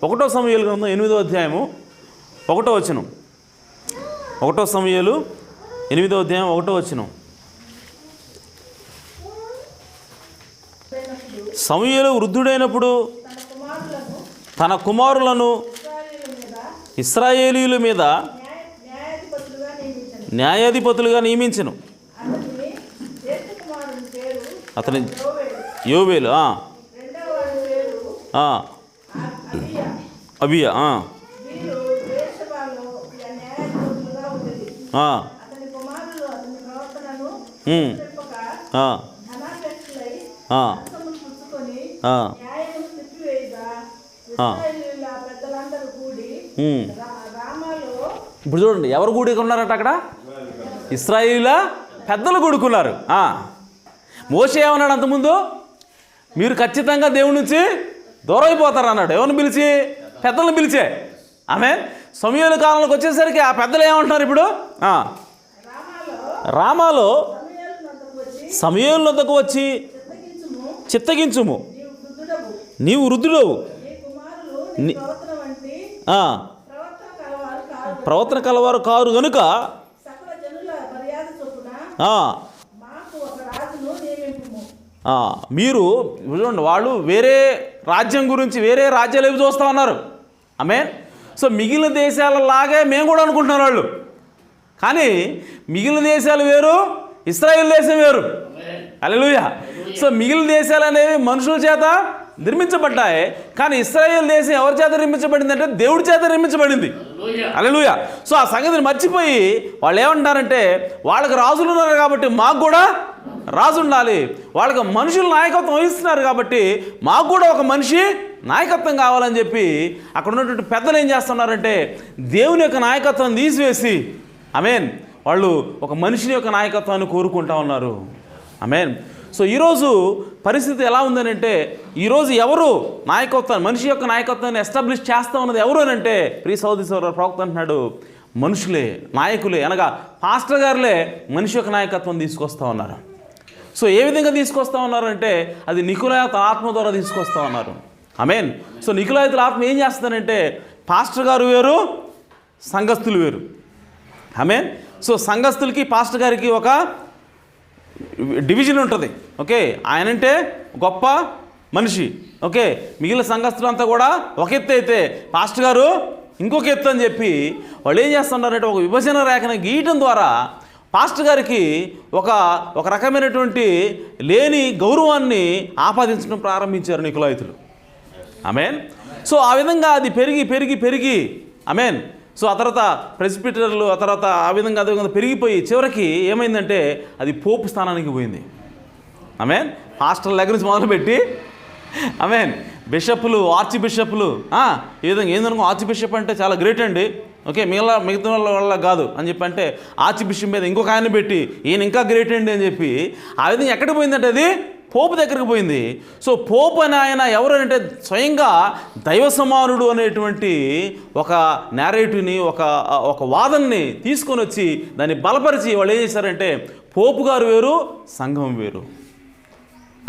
1 సమూయేలు గ్రంథం 8వ అధ్యాయము 1వ వచనం. 1 సమూయేలు 8వ అధ్యాయం 1వ వచనం. సమూయేలు వృద్ధుడైనప్పుడు తన కుమారులను ఇశ్రాయేలీయుల మీద న్యాయాధిపతులుగా నియమించెను. అతని యోవేలు, అబియా, ఇప్పుడు చూడండి ఎవరు కూడుకున్నారట అక్కడ? ఇశ్రాయేలీయుల పెద్దలు కూడుకున్నారు. మోషే ఏమన్నాడు అంతకుముందు? మీరు ఖచ్చితంగా దేవుడి నుంచి దూరం అయిపోతారు అన్నాడు. ఎవరిని పిలిచి? పెద్దలను పిలిచే. ఆమేన్. సమూయేలు కాలంలోకి వచ్చేసరికి ఆ పెద్దలు ఏమంటున్నారు ఇప్పుడు? రామాలో సమూయేలు వద్దకు వచ్చి చిత్తగించుము, నీవు వృద్ధుడవు, ప్రవర్తన కలవారు కారు గనుక మీరు చూడండి, వాళ్ళు వేరే రాజ్యం గురించి వేరే రాజ్యాలు ఏవి చూస్తూ ఉన్నారు. ఆమేన్. సో మిగిలిన దేశాలలాగే మేము కూడా అనుకుంటున్నారు వాళ్ళు, కానీ మిగిలిన దేశాలు వేరు, ఇశ్రాయేల్ దేశం వేరు. హల్లెలూయా. సో మిగిలిన దేశాలు అనేవి మనుషుల చేత నిర్మించబడ్డాయి, కానీ ఇశ్రాయేల్ దేశం ఎవరి చేత నిర్మించబడింది అంటే దేవుడి చేత నిర్మించబడింది. హల్లెలూయా. సో ఆ సంగతిని మర్చిపోయి వాళ్ళు ఏమంటారంటే వాళ్ళకి రాజులు ఉన్నారు కాబట్టి మాకు కూడా రాజు ఉండాలి, వాళ్ళకి మనుషులు నాయకత్వం వహిస్తున్నారు కాబట్టి మాకు కూడా ఒక మనిషి నాయకత్వం కావాలని చెప్పి అక్కడ ఉన్నటువంటి పెద్దలు ఏం చేస్తున్నారంటే దేవుని యొక్క నాయకత్వం తీసివేసి, ఆమేన్, వాళ్ళు ఒక మనిషిని యొక్క నాయకత్వాన్ని కోరుకుంటా ఉన్నారు. ఆమేన్. సో ఈరోజు పరిస్థితి ఎలా ఉందని అంటే ఈరోజు ఎవరు నాయకత్వాన్ని, మనిషి యొక్క నాయకత్వాన్ని ఎస్టాబ్లిష్ చేస్తూ ఉన్నది ఎవరు అని అంటే ప్రియ సహోదరి ప్రవక్త అంటున్నాడు మనుషులే, నాయకులే, అనగా పాస్టర్ గారులే మనిషి యొక్క నాయకత్వం తీసుకొస్తూ ఉన్నారు. సో ఏ విధంగా తీసుకొస్తూ ఉన్నారంటే అది నికులాయితుల ఆత్మ ద్వారా తీసుకొస్తూ ఉన్నారు. ఆమేన్. సో నికులాయితుల ఆత్మ ఏం చేస్తుందంటే పాస్టర్ గారు వేరు, సంఘస్థులు వేరు. ఆమేన్. సో సంఘస్థులకి పాస్టర్ గారికి ఒక డివిజన్ ఉంటుంది. ఓకే, ఆయనంటే గొప్ప మనిషి. ఓకే, మిగిలిన సంఘస్థులంతా కూడా ఒక ఎత్తు అయితే పాస్టర్ గారు ఇంకొక ఎత్తు అని చెప్పి వాళ్ళు ఏం చేస్తున్నారంటే ఒక విభజన రేఖను గీయటం ద్వారా పాస్టర్ గారికి ఒక రకమైనటువంటి లేని గౌరవాన్ని ఆపాదించడం ప్రారంభించారు నికోలాయితులు. ఆమేన్. సో ఆ విధంగా అది పెరిగి ఆమేన్. సో ఆ తర్వాత ప్రెస్బిటర్లు ఆ తర్వాత ఆ విధంగా అదే విధంగా పెరిగిపోయి చివరికి ఏమైందంటే అది పోపు స్థానానికి పోయింది. ఆమేన్. పాస్టర్ల దగ్గర నుంచి మొదలుపెట్టి ఆమేన్ బిషప్లు, ఆర్చ్ బిషప్లు ఈ విధంగా ఏందనుకో ఆర్చ్ బిషప్ అంటే చాలా గ్రేట్ అండి. ఓకే, మిగతా వాళ్ళ కాదు అని చెప్పి అంటే ఆర్చ్ బిషప్ మీద ఇంకొక ఆయన పెట్టి ఈయన ఇంకా గ్రేట్ అండి అని చెప్పి ఆ విధంగా ఎక్కడికి పోయిందంటే అది పోపు దగ్గరికి పోయింది. సో పోపు అని ఆయన ఎవరు అంటే స్వయంగా దైవ సమానుడు అనేటువంటి ఒక నేరేటివ్ని ఒక వాదనని తీసుకొని వచ్చి దాన్ని బలపరిచి వాళ్ళు ఏం చేశారంటే పోపు గారు వేరు, సంఘం వేరు.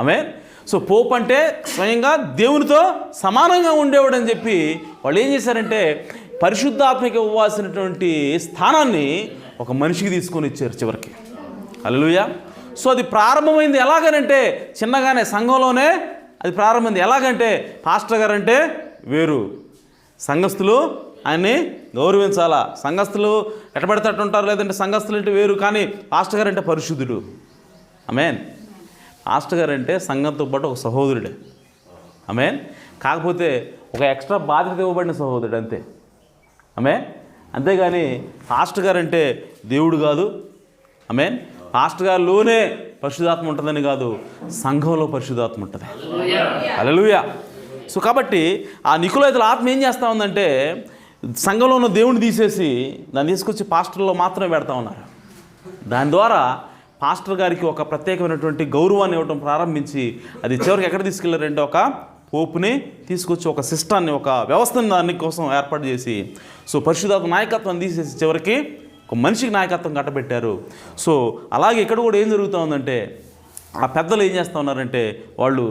ఆమేన్. సో పోప్ అంటే స్వయంగా దేవునితో సమానంగా ఉండేవాడు అని చెప్పి వాళ్ళు ఏం చేశారంటే పరిశుద్ధాత్మకి ఇవ్వాల్సినటువంటి స్థానాన్ని ఒక మనిషికి తీసుకొని ఇచ్చారు చివరికి. హల్లెలూయా. సో అది ప్రారంభమైంది ఎలాగనంటే చిన్నగానే సంఘంలోనే అది ప్రారంభమైంది. ఎలాగంటే పాస్టర్ గారు అంటే వేరు, సంఘస్థులు ఆయన్ని గౌరవించాలా. సంఘస్థులు ఎట్టబెడతట్టు ఉంటారు, లేదంటే సంఘస్థులు అంటే వేరు, కానీ పాస్టర్ గారు అంటే పరిశుద్ధుడు. ఆమేన్. పాస్టర్ గారు అంటే సంఘంతో పాటు ఒక సహోదరుడే. ఆమేన్. కాకపోతే ఒక ఎక్స్ట్రా బాధ్యత ఇవ్వబడిన సహోదరుడు అంతే. ఆమేన్. అంతేగాని పాస్టర్ గారు అంటే దేవుడు కాదు. ఆమేన్. పాస్టర్ గారిలోనే పరిశుద్ధాత్మ ఉంటుందని కాదు, సంఘంలో పరిశుద్ధాత్మ ఉంటుంది. హల్లెలూయా. సో కాబట్టి ఆ నికోలాయితుల ఆత్మ ఏం చేస్తూ ఉందంటే సంఘంలో ఉన్న దేవుడిని తీసేసి దాన్ని తీసుకొచ్చి పాస్టర్లో మాత్రమే పెడతా ఉన్నారు. దాని ద్వారా పాస్టర్ గారికి ఒక ప్రత్యేకమైనటువంటి గౌరవాన్ని ఇవ్వడం ప్రారంభించి అది చివరికి ఎక్కడ తీసుకెళ్లారంటే ఒక పోపుని తీసుకొచ్చి ఒక సిస్టాన్ని, ఒక వ్యవస్థని దాని కోసం ఏర్పాటు చేసి సో పరిశుద్ధాత్మ నాయకత్వాన్ని తీసేసి చివరికి ఒక మనిషికి నాయకత్వం కట్టబెట్టారు. సో అలాగే ఇక్కడ కూడా ఏం జరుగుతూ ఉందంటే ఆ పెద్దలు ఏం చేస్తూ ఉన్నారంటే వాళ్ళు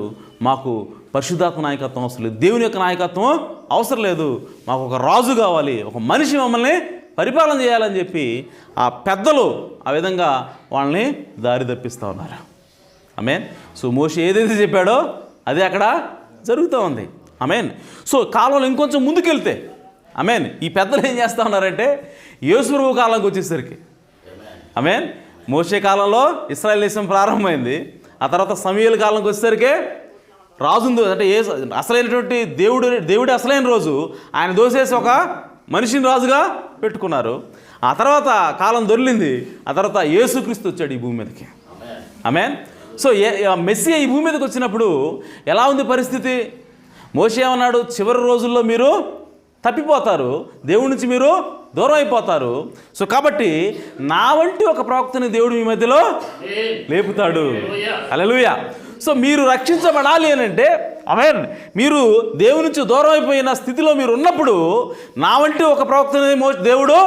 మాకు పరిశుద్ధాత్మ నాయకత్వం అవసరం లేదు, దేవుని యొక్క నాయకత్వం అవసరం లేదు, మాకు ఒక రాజు కావాలి, ఒక మనిషి మమ్మల్ని పరిపాలన చేయాలని చెప్పి ఆ పెద్దలు ఆ విధంగా వాళ్ళని దారి తప్పిస్తూ ఉన్నారు. ఆమేన్. సో మోషే ఏదైతే చెప్పాడో అదే అక్కడ జరుగుతూ ఉంది. ఆమేన్. సో కాలంలో ఇంకొంచెం ముందుకెళ్తే ఆమేన్ ఈ పెద్దలు ఏం చేస్తూ ఉన్నారంటే యేసు ప్రభువు కాలంకి వచ్చేసరికి ఆమేన్ మోషే కాలంలో ఇశ్రాయేల్ దేశం ప్రారంభమైంది. ఆ తర్వాత సమూయేలు కాలంకి వచ్చేసరికి రాజుంది అంటే అసలైనటువంటి దేవుడి అసలైన రోజు ఆయన దోసేసి ఒక మనిషిని రాజుగా పెట్టుకున్నారు. ఆ తర్వాత కాలం దొర్లింది. ఆ తర్వాత యేసుక్రీస్తు వచ్చాడు ఈ భూమి మీదకి. ఆమేన్. సో మెస్సియా ఈ భూమి మీదకి వచ్చినప్పుడు ఎలా ఉంది పరిస్థితి? మోషే ఏమన్నాడు? చివరి రోజుల్లో మీరు తప్పిపోతారు, దేవుడి నుంచి మీరు దూరం అయిపోతారు. సో కాబట్టి నా వంటి ఒక ప్రవక్తని దేవుడు మీ మధ్యలో లేపుతాడు. హల్లెలూయా. సో మీరు రక్షించబడాలి అని అంటే ఆమేన్ మీరు దేవుని నుంచి దూరం అయిపోయిన స్థితిలో మీరు ఉన్నప్పుడు నా వంటి ఒక ప్రవక్తని దేవుడు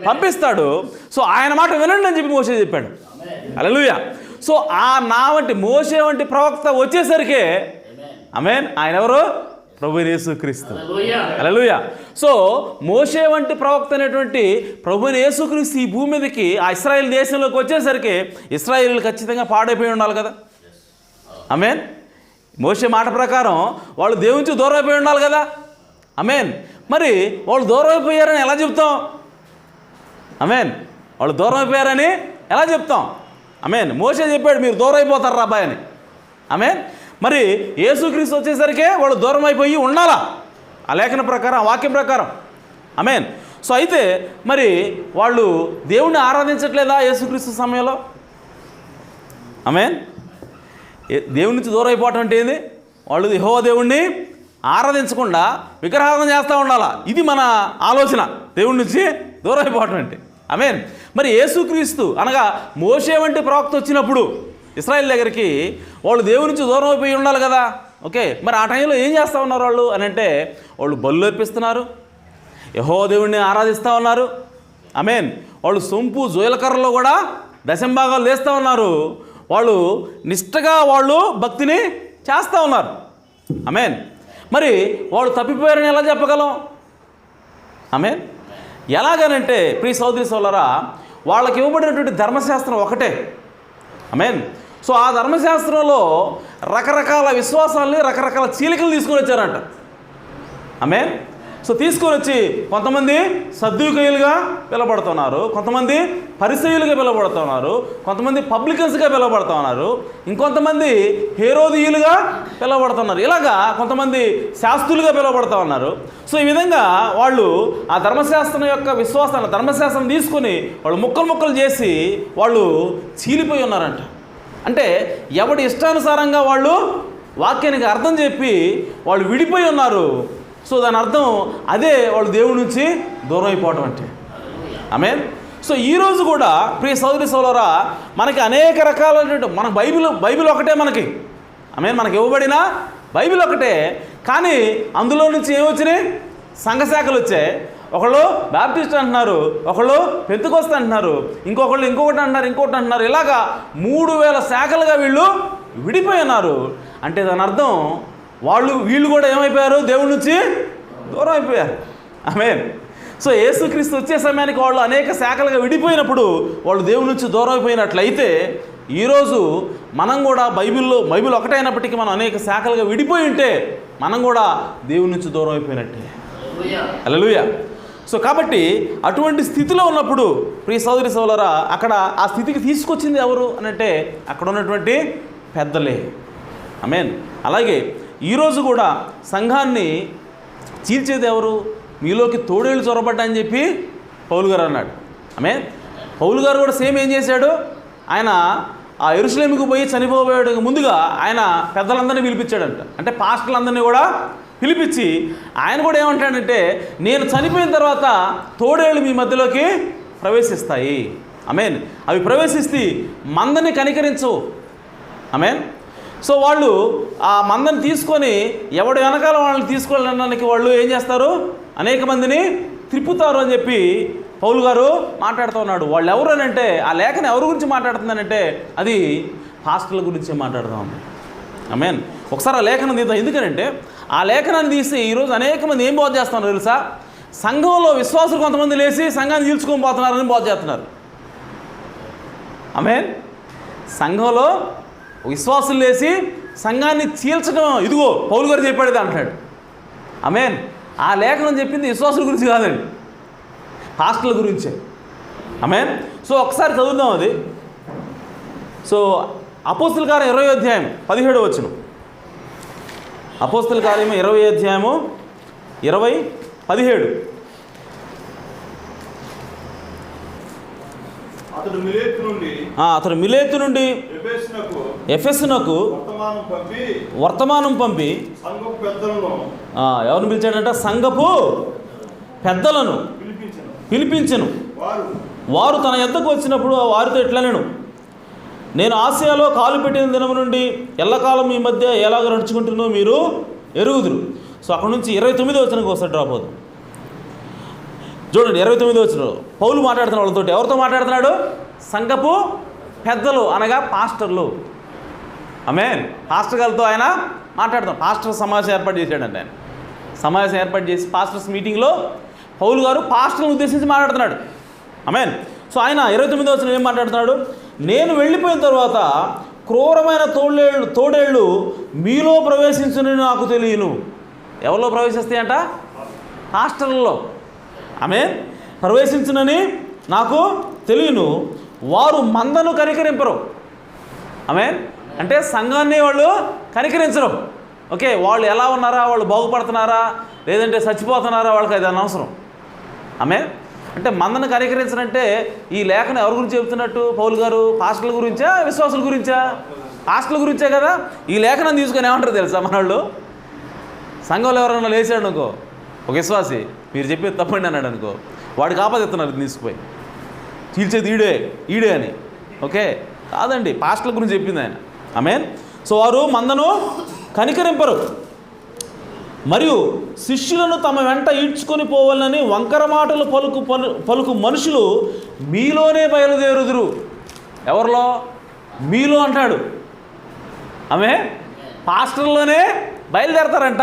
పంపిస్తాడు. సో ఆయన మాట వినండి అని చెప్పి మోషే చెప్పాడు. హల్లెలూయా. సో ఆ నా వంటి మోషే వంటి ప్రవక్త వచ్చేసరికి ఆమేన్ ఆయన ఎవరు? ప్రభువైన యేసుక్రీస్తు. హల్లెలూయా. సో మోషే వంటి ప్రవక్త అనేటువంటి ప్రభువైన యేసుక్రీస్తు ఈ భూమి మీదకి ఆ ఇశ్రాయేల్ దేశంలోకి వచ్చేసరికి ఇశ్రాయేలీలు ఖచ్చితంగా పాడైపోయి ఉండాలి కదా. ఆమేన్. మోషే మాట ప్రకారం వాళ్ళు దేవుని నుంచి దూరం అయిపోయి ఉండాలి కదా. ఆమేన్. మరి వాళ్ళు దూరం అయిపోయారని ఎలా చెప్తాం? ఆమేన్. వాళ్ళు దూరం అయిపోయారని ఎలా చెప్తాం? ఆమేన్. మోషే చెప్పాడు మీరు దూరం అయిపోతారు రా అబ్బాయి అని. ఆమేన్. మరి యేసుక్రీస్తు వచ్చేసరికి వాళ్ళు దూరం అయిపోయి ఉండాలా ఆ లేఖన ప్రకారం, ఆ వాక్యం ప్రకారం. ఆమేన్. సో అయితే మరి వాళ్ళు దేవుణ్ణి ఆరాధించట్లేదా యేసుక్రీస్తు సమయంలో? ఆమేన్. దేవుడి నుంచి దూరం అయిపోవటం అంటే ఏంది? వాళ్ళు యెహోవా దేవుణ్ణి ఆరాధించకుండా విగ్రహారాధన చేస్తూ ఉండాలా. ఇది మన ఆలోచన, దేవుడి నుంచి దూరం అయిపోవటం అంటే. ఆమేన్. మరి యేసుక్రీస్తు అనగా మోషే వంటి ప్రవక్త వచ్చినప్పుడు ఇశ్రాయేల్ దగ్గరికి వాళ్ళు దేవుడి నుంచి దూరం అయిపోయి ఉండాలి కదా. ఓకే, మరి ఆ టైంలో ఏం చేస్తూ ఉన్నారు వాళ్ళు అని అంటే వాళ్ళు బలులు అర్పిస్తున్నారు, యెహోవా దేవుణ్ణి ఆరాధిస్తూ ఉన్నారు. ఆమేన్. వాళ్ళు సొంపు జోయలకర్రలో కూడా దశంభాగాలు వేస్తూ ఉన్నారు. వాళ్ళు నిష్టగా వాళ్ళు భక్తిని చేస్తూ ఉన్నారు. ఆమేన్. మరి వాళ్ళు తప్పిపోయారని ఎలా చెప్పగలం? ఆమేన్. ఎలాగనంటే ప్రియ సోదరి సోదరులారా, వాళ్ళకి ఇవ్వబడినటువంటి ధర్మశాస్త్రం ఒకటే. ఆమేన్. సో ఆ ధర్మశాస్త్రంలో రకరకాల విశ్వాసాలని, రకరకాల చీలికలు తీసుకొని వచ్చారంట. ఆమేన్. సో తీసుకొని వచ్చి కొంతమంది సద్దూకయ్యులుగా పిలబడుతున్నారు, కొంతమంది పరిసయ్యులుగా పిలబడుతున్నారు, కొంతమంది పబ్లికన్స్గా పిలబడుతున్నారు, ఇంకొంతమంది హేరోదీయులుగా పిలబడుతున్నారు, ఇలాగా కొంతమంది శాస్త్రులుగా పిలబడుతూ ఉన్నారు. సో ఈ విధంగా వాళ్ళు ఆ ధర్మశాస్త్రం యొక్క విశ్వాసాన్ని, ధర్మశాస్త్రం తీసుకొని వాళ్ళు ముక్కలు చేసి వాళ్ళు చీలిపోయి ఉన్నారంట. అంటే ఎవడి ఇష్టానుసారంగా వాళ్ళు వాక్యానికి అర్థం చెప్పి వాళ్ళు విడిపోయి ఉన్నారు. సో దాని అర్థం అదే వాళ్ళు దేవుడి నుంచి దూరం అయిపోవటం అంటే. ఆమేన్. సో ఈరోజు కూడా ప్రియ సోదరి సోదరులారా, మనకి అనేక రకాలైనటువంటి మన బైబిల్ ఒకటే మనకి. ఆమేన్. మనకి ఇవ్వబడిన బైబిల్ ఒకటే, కానీ అందులో నుంచి ఏమొచ్చినాయి? సంఘశాఖలు వచ్చాయి. ఒకళ్ళు బాప్టిస్ట్ అంటున్నారు, ఒకళ్ళు పెంతెకోస్తు అంటున్నారు, ఇంకొకళ్ళు ఇంకొకటి అంటున్నారు. ఇలాగా 3000 శాఖలుగా వీళ్ళు విడిపోయి ఉన్నారు. అంటే దాని అర్థం వీళ్ళు కూడా ఏమైపోయారు? దేవుడి నుంచి దూరం అయిపోయారు. ఆమేన్. సో యేసుక్రీస్తు వచ్చే సమయానికి వాళ్ళు అనేక శాఖలుగా విడిపోయినప్పుడు వాళ్ళు దేవుడి నుంచి దూరం అయిపోయినట్లయితే, ఈరోజు మనం కూడా బైబిల్ ఒకటైనప్పటికీ మనం అనేక శాఖలుగా విడిపోయి ఉంటే మనం కూడా దేవుడి నుంచి దూరం అయిపోయినట్టే. హల్లెలూయా. సో కాబట్టి అటువంటి స్థితిలో ఉన్నప్పుడు ప్రియ సోదరి సోదరులారా, అక్కడ ఆ స్థితికి తీసుకొచ్చింది ఎవరు అనంటే అక్కడ ఉన్నటువంటి పెద్దలే. ఆమేన్. అలాగే ఈరోజు కూడా సంఘాన్ని చీల్చేది ఎవరు? మీలోకి తోడేళ్ళు చొరబడ్డాయని చెప్పి పౌలు గారు అన్నాడు. ఆమేన్. పౌలు గారు కూడా సేమ్ ఏం చేశాడు? ఆయన ఆ యెరూషలేముకు పోయి చనిపోయాడు ముందుగా ఆయన పెద్దలందరినీ పిలిపించాడంట. అంటే పాస్టర్లందరినీ కూడా పిలిపించి ఆయన కూడా ఏమంటాడంటే, నేను చనిపోయిన తర్వాత తోడేళ్ళు మీ మధ్యలోకి ప్రవేశిస్తాయి. ఆమేన్. అవి ప్రవేశిస్తే మందని కనికరించు. ఆమేన్. సో వాళ్ళు ఆ మందని తీసుకొని ఎవడు వెనకాల వాళ్ళని తీసుకెళ్ళడానికి వాళ్ళు ఏం చేస్తారు? అనేక మందిని త్రిప్పుతారు అని చెప్పి పౌలు గారు మాట్లాడుతూ ఉన్నాడు. వాళ్ళు ఎవరు అని అంటే, ఆ లేఖనం ఎవరి గురించి మాట్లాడుతుందనంటే అది పాస్టర్ల గురించి మాట్లాడుతాం. ఆమేన్. ఒకసారి ఆ లేఖనం తీద్దాం. ఎందుకనంటే ఆ లేఖనాన్ని తీసి ఈరోజు అనేక మంది ఏం బోధ చేస్తున్నారు తెలుసా? సంఘంలో విశ్వాసులు కొంతమంది లేచి సంఘాన్ని చీల్చుకొని పోతున్నారని బోధ చేస్తున్నారు. ఆమేన్. సంఘంలో విశ్వాసులు లేచి సంఘాన్ని చీల్చడం, ఇదిగో పౌలు గారు చెప్పాడు అంటాడు. ఆమేన్. ఆ లేఖనం చెప్పింది విశ్వాసుల గురించి కాదండి, పాస్టర్ల గురించే. ఆమేన్. సో ఒకసారి చదువుదాం అది. సో అపోస్తల కార్యం 20వ అధ్యాయం 17వ వచనం. అపోస్తల కార్యము 20వ అధ్యాయము 20:17. అతడు మిలేతు నుండి ఎఫెసునకు వర్తమానం పంపి ఎవరిని పిలిచాడంట? సంఘపు పెద్దలను పిలిపించెను. వారు తన యొద్దకు వచ్చినప్పుడు వారితో ఇట్లనెను, నేను ఆసియాలో కాలు పెట్టిన దినము నుండి ఎల్లకాలం మీ మధ్య ఎలాగ నడుచుకుంటున్నో మీరు ఎరుగుదురు. సో అక్కడ నుంచి 29వ వచనంకి ఒకసారి డ్రాప్ అవుతాం. చూడండి 29వ వచనంలో పౌలు మాట్లాడుతున్నాడు వాళ్ళతో. ఎవరితో మాట్లాడుతున్నాడు? సంఘపు పెద్దలు అనగా పాస్టర్లు. ఆమేన్. పాస్టర్ గారితో ఆయన మాట్లాడుతాం. పాస్టర్ సమావేశం ఏర్పాటు చేశాడండి. ఆయన సమావేశం ఏర్పాటు చేసి పాస్టర్స్ మీటింగ్లో పౌలు గారు పాస్టర్లను ఉద్దేశించి మాట్లాడుతున్నాడు. ఆమేన్. సో ఆయన 29వ వచనం ఏం మాట్లాడుతున్నాడు? నేను వెళ్ళిపోయిన తర్వాత క్రూరమైన తోడేళ్ళు మీలో ప్రవేశించునని నాకు తెలియను. ఎవరిలో ప్రవేశిస్తాయంట? పాస్టర్లలో. ఆమేన్. ప్రవేశించునని నాకు తెలియను. వారు మందను కనికరింపరు. ఆమేన్. అంటే సంఘాన్ని వాళ్ళు కనికరించరు. ఓకే, వాళ్ళు ఎలా ఉన్నారా, వాళ్ళు బాగుపడుతున్నారా లేదంటే చచ్చిపోతున్నారా, వాళ్ళకి అది అనవసరం. ఆమేన్. అంటే మందను కనికరించనంటే ఈ లేఖను ఎవరి గురించి చెబుతున్నట్టు పౌలు గారు? పాస్టర్ల గురించా, విశ్వాసుల గురించా? పాస్టర్ల గురించే కదా. ఈ లేఖనం తీసుకొని ఏమంటారు తెలుసా మన వాళ్ళు? సంఘంలో ఎవరైనా లేచాడు అనుకో, ఒక విశ్వాసి, మీరు చెప్పేది తప్పండి అన్నాడు అనుకో, వాడికి ఆపదిస్తున్నారు తీసుకుపోయి, చీల్చేది ఈడే అని. ఓకే, కాదండి, పాస్టర్ల గురించి చెప్పింది ఆయన. ఆమేన్. సో వారు మందను కనికరింపరు, మరియు శిష్యులను తమ వెంట ఈడ్చుకొని పోవాలని వంకర మాటలు పలుకు మనుషులు మీలోనే బయలుదేరుదురు. ఎవరిలో? మీలో అంటాడు. ఆమె పాస్టర్లోనే బయలుదేరతారంట.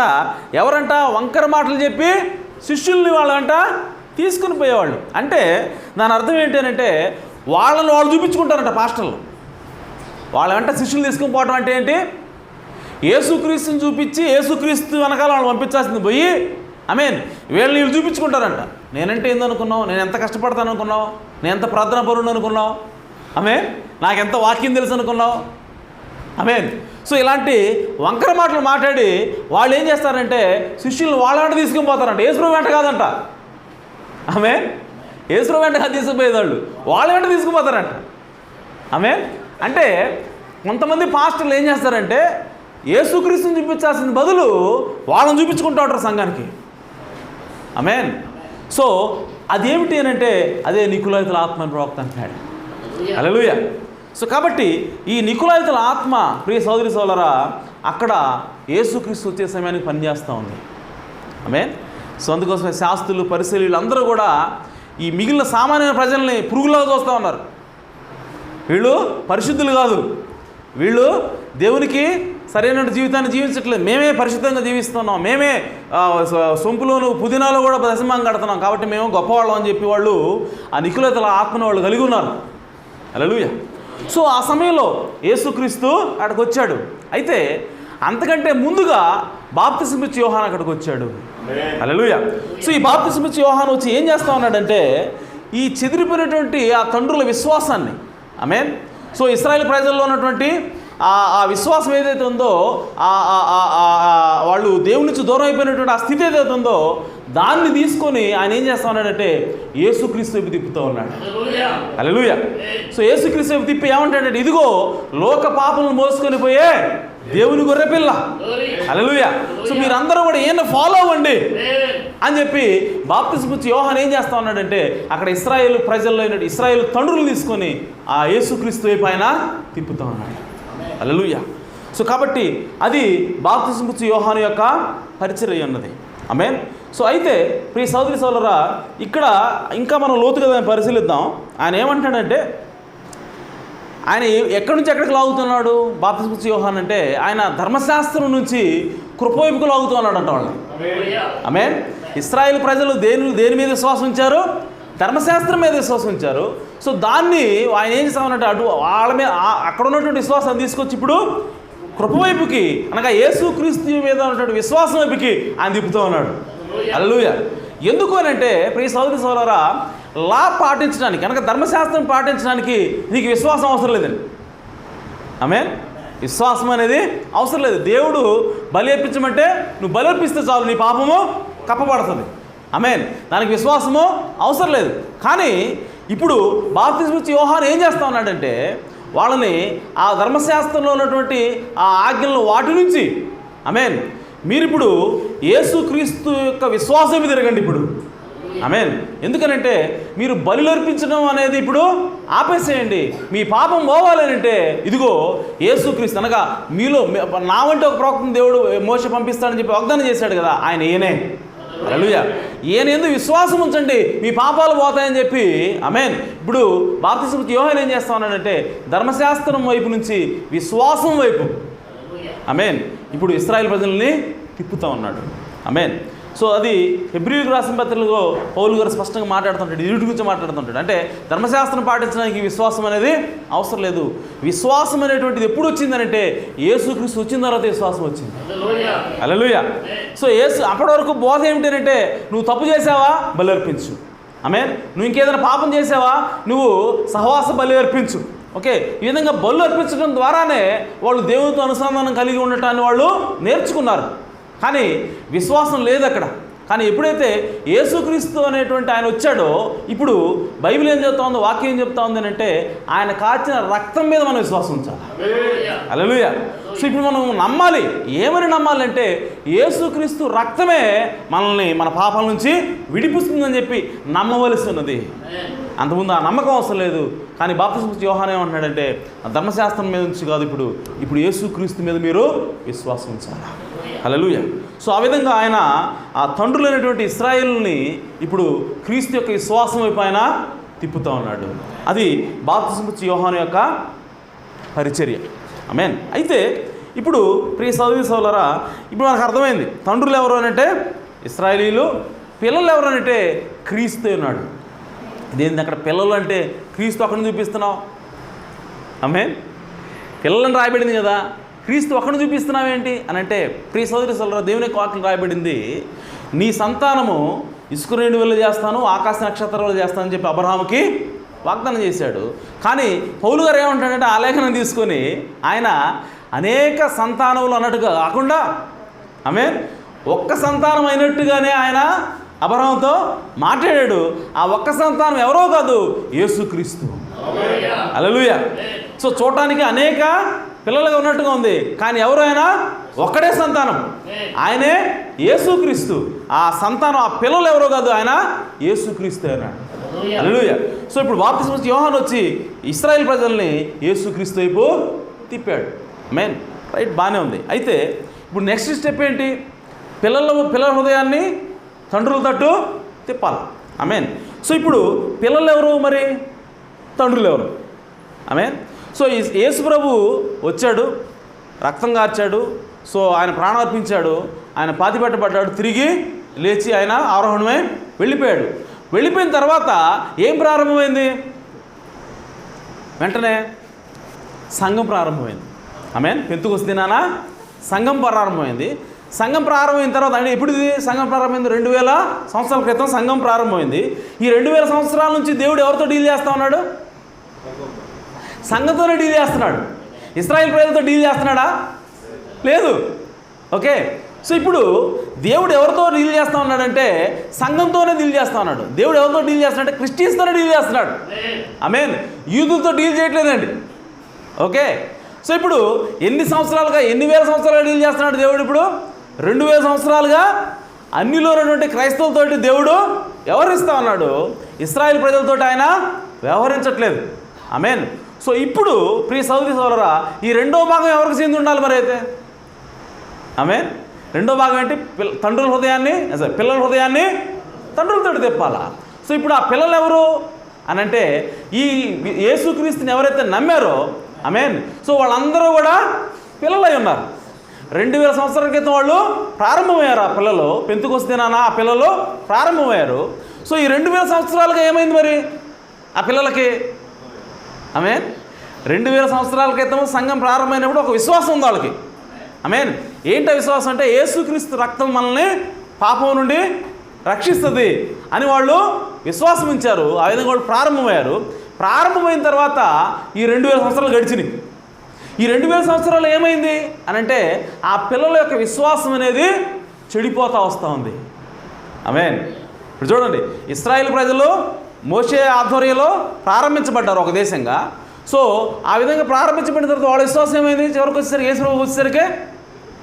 ఎవరంట? వంకర మాటలు చెప్పి శిష్యుల్ని వాళ్ళంట తీసుకుని పోయేవాళ్ళు. అంటే దాని అర్థం ఏంటంటే వాళ్ళని వాళ్ళు చూపించుకుంటారంట పాస్టర్లు. వాళ్ళ వెంట శిష్యులు తీసుకుని పోవడం అంటే ఏంటి? యేసుక్రీస్తుని చూపించి యేసుక్రీస్తు వెనకాల వాళ్ళు పంపించాల్సింది పోయి వీళ్ళు చూపించుకుంటారంట. నేనంటే ఏందనుకున్నావు? నేను ఎంత కష్టపడతాను అనుకున్నావు? నేను ఎంత ప్రార్థన పరుడు అనుకున్నావు? నాకెంత వాక్యం తెలుసు అనుకున్నావు? సో ఇలాంటి వంకర మాటలు మాట్లాడి వాళ్ళు ఏం చేస్తారంటే శిష్యులను వాళ్ళ వెంట తీసుకుని పోతారంట. యేసు వెంట కాదంట. యేసు వెంట కాదు తీసుకుపోయేవాళ్ళు, వాళ్ళ వెంట తీసుకుపోతారంట. అంటే కొంతమంది పాస్టర్లు ఏం చేస్తారంటే యేసుక్రీస్తుని చూపించాల్సిన బదులు వాళ్ళని చూపించుకుంటూ ఉంటారు సంఘానికి. సో అదేమిటి అని అంటే అదే నికులాయితుల ఆత్మ అని ప్రవక్త అంటాడు. హల్లెలూయా. సో కాబట్టి ఈ నికులాయితుల ఆత్మ ప్రియ సోదరి సోదరా అక్కడ యేసుక్రీస్తు వచ్చే సమయానికి పనిచేస్తూ ఉంది. సో అందుకోసమే శాస్త్రులు పరిశీలులు అందరూ కూడా ఈ మిగిలిన సామాన్య ప్రజల్ని పురుగులాగా చూస్తూ ఉన్నారు. వీళ్ళు పరిశుద్ధులు కాదు, వీళ్ళు దేవునికి సరైన జీవితాన్ని జీవించట్లేదు, మేమే పరిశుద్ధంగా జీవిస్తున్నాం, మేమే సొంపులోను పుదీనాలో కూడా దశమాంగం కడుతున్నాం, కాబట్టి మేము గొప్పవాళ్ళం అని చెప్పి వాళ్ళు ఆ నికులతల ఆత్మను వాళ్ళు కలిగి ఉన్నారు. హల్లెలూయా. సో ఆ సమయంలో యేసుక్రీస్తు అక్కడికి వచ్చాడు. అయితే అంతకంటే ముందుగా బాప్తిస్మం ఇచ్చే యోహాను అక్కడికి వచ్చాడు. హల్లెలూయా. సో ఈ బాప్తిస్మం ఇచ్చే యోహాను వచ్చి ఏం చేస్తా ఉన్నాడంటే ఈ చెదిరిపోయినటువంటి ఆ తండ్రుల విశ్వాసాన్ని సో ఇశ్రాయేలు ప్రజల్లో ఉన్నటువంటి ఆ విశ్వాసం ఏదైతే ఉందో వాళ్ళు దేవుని నుంచి దూరం అయిపోయినటువంటి ఆ స్థితి ఏదైతే ఉందో దాన్ని తీసుకొని ఆయన ఏం చేస్తా ఉన్నాడంటే యేసుక్రీస్తు వైపు తిప్పుతూ ఉన్నాడు. హల్లెలూయా. సో యేసుక్రీస్తు వైపు తిప్పి ఏమంటాడంటే ఇదిగో లోక పాపలను మోసుకొని పోయే దేవుని గొర్రెపిల్ల. హల్లెలూయా. సో మీరందరూ కూడా ఈయన ఫాలో అవ్వండి అని చెప్పి బాప్తిస్మం ఇచ్చే యోహాను ఏం చేస్తా ఉన్నాడంటే అక్కడ ఇశ్రాయేలు ప్రజల్లో ఇశ్రాయేలు తండ్రులు తీసుకొని ఆ యేసుక్రీస్తు వైపు ఆయన తిప్పుతూ ఉన్నాడు. హల్లెలూయా. సో కాబట్టి అది బాప్తిస్మం ఇచ్చే యోహాను యొక్క పరిచర్య ఉన్నది. సో అయితే ప్రియ సోదరి సోదరులారా ఇక్కడ ఇంకా మనం లోతుగా దాన్ని పరిశీలిద్దాం. ఆయన ఏమంటాడంటే ఆయన ఎక్కడి నుంచి ఎక్కడికి లాగుతున్నాడు బాప్తిస్మం ఇచ్చే యోహాను అంటే ఆయన ధర్మశాస్త్రం నుంచి కృపవైపుకు లాగుతున్నాడంట వాళ్ళు. ఇశ్రాయేలు ప్రజలు దేని మీద విశ్వాసం ఉంచారు? ధర్మశాస్త్రం మీద విశ్వాసం ఉంచారు. సో దాన్ని ఆయన ఏం చేస్తామన్నట్టు అటు వాళ్ళ మీద అక్కడ ఉన్నటువంటి విశ్వాసాన్ని తీసుకొచ్చి ఇప్పుడు కృపవైపుకి అనగా యేసుక్రీస్తు మీద ఉన్నటువంటి విశ్వాసం వైపుకి ఆయన తిప్పుతూ ఉన్నాడు. హల్లెలూయా. ఎందుకు అని అంటే ప్రియ సోదరి సోదరులారా లా పాటించడానికి అనగా ధర్మశాస్త్రం పాటించడానికి నీకు విశ్వాసం అవసరం లేదండి. విశ్వాసం అనేది అవసరం లేదు. దేవుడు బలి అర్పించమంటే నువ్వు బలి అర్పిస్తే చాలు నీ పాపము కప్పబడుతుంది. దానికి విశ్వాసము అవసరం లేదు. కానీ ఇప్పుడు బాప్తిస్మం ఇచ్చే యోహాను ఏం చేస్తా ఉన్నాడంటే వాళ్ళని ఆ ధర్మశాస్త్రంలో ఉన్నటువంటి ఆ ఆజ్ఞలను వాటి నుంచి మీరు ఇప్పుడు యేసుక్రీస్తు యొక్క విశ్వాసం మీద తిరగండి ఇప్పుడు. ఎందుకనంటే మీరు బలులు అర్పించడం అనేది ఇప్పుడు ఆపేసేయండి. మీ పాపం పోవాలనంటే ఇదిగో యేసుక్రీస్తు అనగా మీలో నా వంటి ఒక ప్రవక్తను దేవుడు మోషే పంపిస్తాడని చెప్పి వాగ్దానం చేశాడు కదా, ఆయన ఈయనే. హల్లెలూయా. ఈయన ఎందుకు విశ్వాసం ఉంచండి మీ పాపాలు పోతాయని చెప్పి ఇప్పుడు బాప్తిస్మం ఇచ్చే యోహాను ఏం చేస్తా ఉన్నాడంటే ధర్మశాస్త్రం వైపు నుంచి విశ్వాసం వైపు ఇప్పుడు ఇశ్రాయేలు ప్రజల్ని తిప్పుతూ ఉన్నాడు. సో అది హెబ్రీయులకు రాసిన పత్రికలో పౌలు గారు స్పష్టంగా మాట్లాడుతుంటాడు, వీటి గురించి మాట్లాడుతుంటాడు. అంటే ధర్మశాస్త్రం పాటించడానికి విశ్వాసం అనేది అవసరం లేదు. విశ్వాసం అనేటువంటిది ఎప్పుడు వచ్చిందనంటే యేసుక్రీస్తు వచ్చిన తర్వాత విశ్వాసం వచ్చింది. హల్లెలూయా. సో అప్పటి వరకు బోధ ఏమిటంటే నువ్వు తప్పు చేసావా బలి అర్పించు. నువ్వు ఇంకేదైనా పాపం చేసావా నువ్వు సహవాస బలి అర్పించు. ఓకే, ఈ విధంగా బలు అర్పించడం ద్వారానే వాళ్ళు దేవునితో అనుసంధానం కలిగి ఉండటాన్ని వాళ్ళు నేర్చుకున్నారు. కానీ విశ్వాసం లేదు అక్కడ. కానీ ఎప్పుడైతే యేసుక్రీస్తు అనేటువంటి ఆయన వచ్చాడో ఇప్పుడు బైబిల్ ఏం చెప్తా ఉందో, వాక్యం ఏం చెప్తా ఉంది అంటే ఆయన కాచిన రక్తం మీద మనం విశ్వాసం ఉంచాలి. హల్లెలూయా. సో ఇప్పుడు మనం నమ్మాలి. ఏమని నమ్మాలంటే యేసుక్రీస్తు రక్తమే మనల్ని మన పాపాల నుంచి విడిపిస్తుందని చెప్పి నమ్మవలసి ఉన్నది. అంతకుముందు ఆ నమ్మకం అవసరం లేదు. కానీ బాప్తిస్మం ఇచ్చే యోహాను ఏమంటున్నాడంటే ధర్మశాస్త్రం మీద నుంచి కాదు, ఇప్పుడు యేసుక్రీస్తు మీద మీరు విశ్వాసం ఉంచాలి. హల్లెలూయా. సో ఆ విధంగా ఆయన ఆ తండ్రులైనటువంటి ఇశ్రాయేలుని ఇప్పుడు క్రీస్తు యొక్క విశ్వాసం వైపు ఆయన తిప్పుతూ ఉన్నాడు. అది బాప్తిస్మం ఇచ్చే యోహాను యొక్క పరిచర్య. అయితే ఇప్పుడు ప్రియ సోదరీ సోదరులారా ఇప్పుడు మనకు అర్థమైంది తండ్రులు ఎవరు అని అంటే ఇశ్రాయేలీలు, పిల్లలు ఎవరనంటే క్రీస్తు ఉన్నాడు. ఇదేంటి అక్కడ పిల్లలు అంటే క్రీస్తు అక్కడ చూపిస్తున్నావు? ఆమేన్. పిల్లలను రాయబడింది కదా, క్రీస్తు ఒక్కడిని చూపిస్తున్నావేంటి అని అంటే, ప్రియ సోదరి సోదరులారా, దేవుని వాక్యం రాయబడింది, నీ సంతానము ఇసుక రేణువులు చేస్తాను, ఆకాశ నక్షత్రాలు చేస్తానని చెప్పి అబ్రహాముకి వాగ్దానం చేశాడు. కానీ పౌలు గారు ఏమంటాడంటే, ఆ లేఖనం తీసుకొని ఆయన అనేక సంతానములు అన్నట్టుగా కాకుండా ఆమేన్ ఒక్క సంతానం అయినట్టుగానే ఆయన అబ్రహాముతో మాట్లాడాడు. ఆ ఒక్క సంతానం ఎవరో కాదు, యేసుక్రీస్తు. హల్లెలూయా. సో చూడటానికి అనేక పిల్లలుగా ఉన్నట్టుగా ఉంది, కానీ ఎవరు ఆయన? ఒక్కడే సంతానం, ఆయనే యేసుక్రీస్తు. ఆ సంతానం, ఆ పిల్లలు ఎవరో కాదు, ఆయన యేసుక్రీస్తు అన్నాడు. హల్లెలూయా. సో ఇప్పుడు బాప్తిస్మం ఇచ్చే యోహాను వచ్చి ఇశ్రాయేల్ ప్రజల్ని యేసుక్రీస్తు వైపు తిప్పాడు. ఆమేన్. రైట్, బాగానే ఉంది. అయితే ఇప్పుడు నెక్స్ట్ స్టెప్ ఏంటి? పిల్లల హృదయాన్ని తండ్రుల తట్టు తిప్పాలి. ఆమేన్. సో ఇప్పుడు పిల్లలు ఎవరు, మరి తండ్రులు ఎవరు? ఆమేన్. సో యేసు ప్రభు వచ్చాడు, రక్తం కార్చాడు, సో ఆయన ప్రాణం అర్పించాడు, ఆయన పాతిపెట్టబడ్డాడు, తిరిగి లేచి ఆయన ఆరోహణమై వెళ్ళిపోయాడు. వెళ్ళిపోయిన తర్వాత ఏం ప్రారంభమైంది? వెంటనే సంఘం ప్రారంభమైంది. ఆమేన్. పెంతెకొస్తు దినాన సంఘం ప్రారంభమైంది. సంఘం ప్రారంభమైన తర్వాత, అంటే ఎప్పుడు ఇది సంఘం ప్రారంభమైంది? 2000 సంవత్సరాల క్రితం సంఘం ప్రారంభమైంది. ఈ 2000 సంవత్సరాల నుంచి దేవుడు ఎవరితో డీల్ చేస్తూ ఉన్నాడు? సంఘంతోనే డీల్ చేస్తున్నాడు. ఇశ్రాయేల్ ప్రజలతో డీల్ చేస్తున్నాడా? లేదు. ఓకే. సో ఇప్పుడు దేవుడు ఎవరితో డీల్ చేస్తూ ఉన్నాడంటే సంఘంతోనే డీల్ చేస్తూ ఉన్నాడు. దేవుడు ఎవరితో డీల్ చేస్తున్నాడంటే క్రిస్టియన్స్తోనే డీల్ చేస్తున్నాడు. ఆమేన్. యూదులతో డీల్ చేయట్లేదండి. ఓకే. సో ఇప్పుడు ఎన్ని వేల సంవత్సరాలుగా డీల్ చేస్తున్నాడు దేవుడు? ఇప్పుడు 2000 సంవత్సరాలుగా అన్నిలో ఉన్నటువంటి క్రైస్తవులతోటి దేవుడు వ్యవహరిస్తూ ఉన్నాడు. ఇశ్రాయేల్ ప్రజలతో ఆయన వ్యవహరించట్లేదు. ఆమేన్. సో ఇప్పుడు ప్రియ సోదరి సోదరులారా, ఈ రెండో భాగం ఎవరికి చెంది ఉండాలి మరి అయితే? ఆమేన్. రెండో భాగం ఏంటి? పిల్లల హృదయాన్ని తండ్రులతో తిప్పాలా. సో ఇప్పుడు ఆ పిల్లలు ఎవరు అని అంటే, ఈ యేసుక్రీస్తుని ఎవరైతే నమ్మారో, ఆమేన్, సో వాళ్ళందరూ కూడా పిల్లలై ఉన్నారు. 2000 సంవత్సరాల క్రితం వాళ్ళు ప్రారంభమయ్యారు. ఆ పిల్లలు పెంతెకొస్తు దినాన ఆ పిల్లలు ప్రారంభమయ్యారు. సో ఈ 2000 సంవత్సరాలుగా ఏమైంది మరి ఆ పిల్లలకి? ఆమేన్. 2000 సంవత్సరాల క్రితం సంఘం ప్రారంభమైనప్పుడు ఒక విశ్వాసం ఉంది వాళ్ళకి. ఆమేన్. ఏంటి విశ్వాసం అంటే, యేసుక్రీస్తు రక్తం మనల్ని పాపం నుండి రక్షిస్తుంది అని వాళ్ళు విశ్వాసం ఉంచారు. ఆ విధంగా వాళ్ళు ప్రారంభమయ్యారు. ప్రారంభమైన తర్వాత ఈ 2000 సంవత్సరాలు గడిచినాయి. ఈ 2000 సంవత్సరాలు ఏమైంది అని అంటే, ఆ పిల్లల యొక్క విశ్వాసం అనేది చెడిపోతూ వస్తూ ఉంది. ఆమేన్. ఇప్పుడు చూడండి, ఇశ్రాయేల్ ప్రజలు మోషే ఆధ్వర్యంలో ప్రారంభించబడ్డారు ఒక దేశంగా. సో ఆ విధంగా ప్రారంభించబడిన తర్వాత వాళ్ళ విశ్వాసం ఏమైంది? చివరికి వచ్చేసరికి యేసు ప్రభు వచ్చేసరికి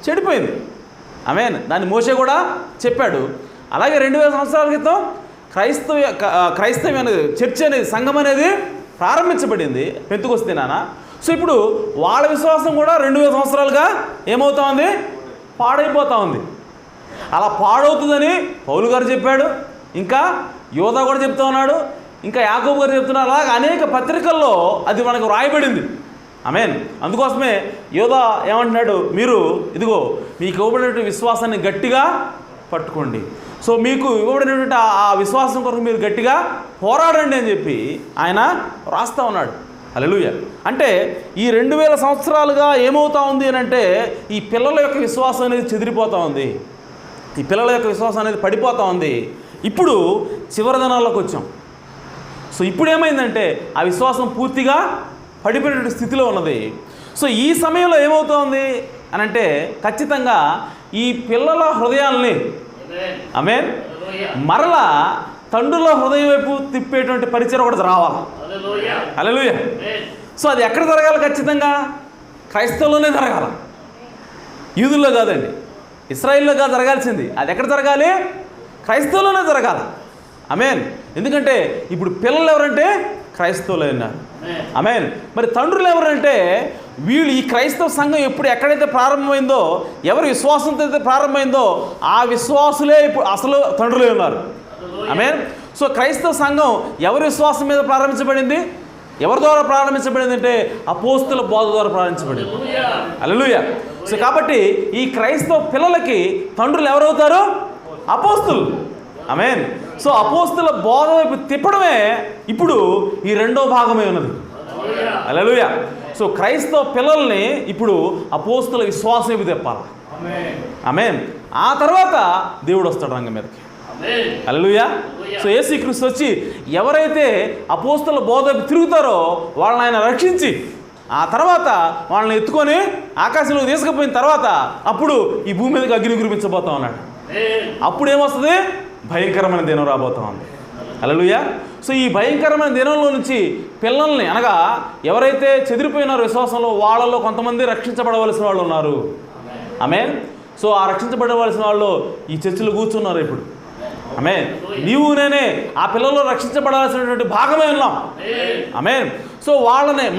చెడిపోయింది. ఆమేన్. దాన్ని మోషే కూడా చెప్పాడు. అలాగే 2000 సంవత్సరాల క్రితం క్రైస్తవ అనేది, చర్చ్ అనేది, సంఘం అనేది ప్రారంభించబడింది పెంతెకొస్తు దినాన. సో ఇప్పుడు వాళ్ళ విశ్వాసం కూడా 2000 సంవత్సరాలుగా ఏమవుతా ఉంది? పాడైపోతూ ఉంది. అలా పాడవుతుందని పౌలు గారు చెప్పాడు, ఇంకా యోధా కూడా చెప్తూ ఉన్నాడు, ఇంకా యాకోబు గారు చెప్తున్నారు. అలాగే అనేక పత్రికల్లో అది మనకు రాయబడింది. ఆమేన్. అందుకోసమే యోధా ఏమంటున్నాడు? మీరు ఇదిగో మీకు ఇవ్వబడినటువంటి విశ్వాసాన్ని గట్టిగా పట్టుకోండి. సో మీకు ఇవ్వబడినటువంటి ఆ విశ్వాసం కొరకు మీరు గట్టిగా పోరాడండి అని చెప్పి ఆయన రాస్తూ ఉన్నాడు. హల్లెలూయా. అంటే ఈ 2000 సంవత్సరాలుగా ఏమవుతా ఉంది అని అంటే, ఈ పిల్లల యొక్క విశ్వాసం అనేది చెదిరిపోతూ ఉంది. ఈ పిల్లల యొక్క విశ్వాసం అనేది పడిపోతూ ఉంది. ఇప్పుడు చివరి దినాల్లోకి వచ్చాం. సో ఇప్పుడు ఏమైందంటే, ఆ విశ్వాసం పూర్తిగా పడిపోయినటువంటి స్థితిలో ఉన్నది. సో ఈ సమయంలో ఏమవుతోంది అని అంటే, ఖచ్చితంగా ఈ పిల్లల హృదయాల్ని ఆమేన్ మరలా తండ్రుల హృదయం వైపు తిప్పేటువంటి పరిచయం ఒకటి రావాలి. హల్లెలూయా. సో అది ఎక్కడ జరగాలి? ఖచ్చితంగా క్రైస్తవుల్లోనే జరగాలి, యూదుల్లో కాదండి, ఇశ్రాయేల్లో కాదు జరగాల్సింది. అది ఎక్కడ జరగాలి? క్రైస్తవుల్లోనే జరగాలి. ఆమేన్. ఎందుకంటే ఇప్పుడు పిల్లలు ఎవరంటే క్రైస్తవులే ఉన్నారు. ఆమేన్. మరి తండ్రులు ఎవరంటే వీళ్ళు. ఈ క్రైస్తవ సంఘం ఎక్కడైతే ప్రారంభమైందో, ఎవరి విశ్వాసంతో అయితే ప్రారంభమైందో ఆ విశ్వాసులే ఇప్పుడు అసలు తండ్రులే ఉన్నారు. ఆమేన్. సో క్రైస్తవ సంఘం ఎవరి విశ్వాసం మీద ప్రారంభించబడింది? ఎవరి ద్వారా ప్రారంభించబడింది అంటే అపోస్తుల బోధ ద్వారా ప్రారంభించబడింది. హల్లెలూయా. సో కాబట్టి ఈ క్రైస్తవ పిల్లలకి తండ్రులు ఎవరవుతారు? అపోస్తులు. ఆమేన్. సో అపోస్తుల బోధ వైపు తిప్పడమే ఇప్పుడు ఈ రెండో భాగమే ఉన్నది. హల్లెలూయా. సో క్రైస్తవ పిల్లల్ని ఇప్పుడు అపోస్తుల విశ్వాసం వైపు తిప్పాలి. ఆమేన్. ఆ తర్వాత దేవుడు వస్తాడు రంగం మీదకి. హల్లెలూయా. సో యేసుక్రీస్తు వచ్చి ఎవరైతే అపోస్తుల బోధ వైపు తిరుగుతారో వాళ్ళని ఆయన రక్షించి ఆ తర్వాత వాళ్ళని ఎత్తుకొని ఆకాశంలోకి తీసుకుపోయిన తర్వాత అప్పుడు ఈ భూమి మీదకి అగ్ని కురిపించబోతా ఉన్నాడు. అప్పుడు ఏమొస్తుంది? భయంకరమైన దినం రాబోతా ఉంది. హల్లెలూయా. సో ఈ భయంకరమైన దినంలో నుంచి పిల్లల్ని అనగా ఎవరైతే చెదిరిపోయినారో విశ్వాసంలో వాళ్ళలో కొంతమంది రక్షించబడవలసిన వాళ్ళు ఉన్నారు. ఆమేన్. సో ఆ రక్షించబడవలసిన వాళ్ళు ఈ చర్చిలో కూర్చున్నారు ఇప్పుడు. ఆమేన్. నీవు నేనే ఆ పిల్లల్లో రక్షించబడాల్సినటువంటి భాగమే ఉన్నాం. ఆమేన్. సో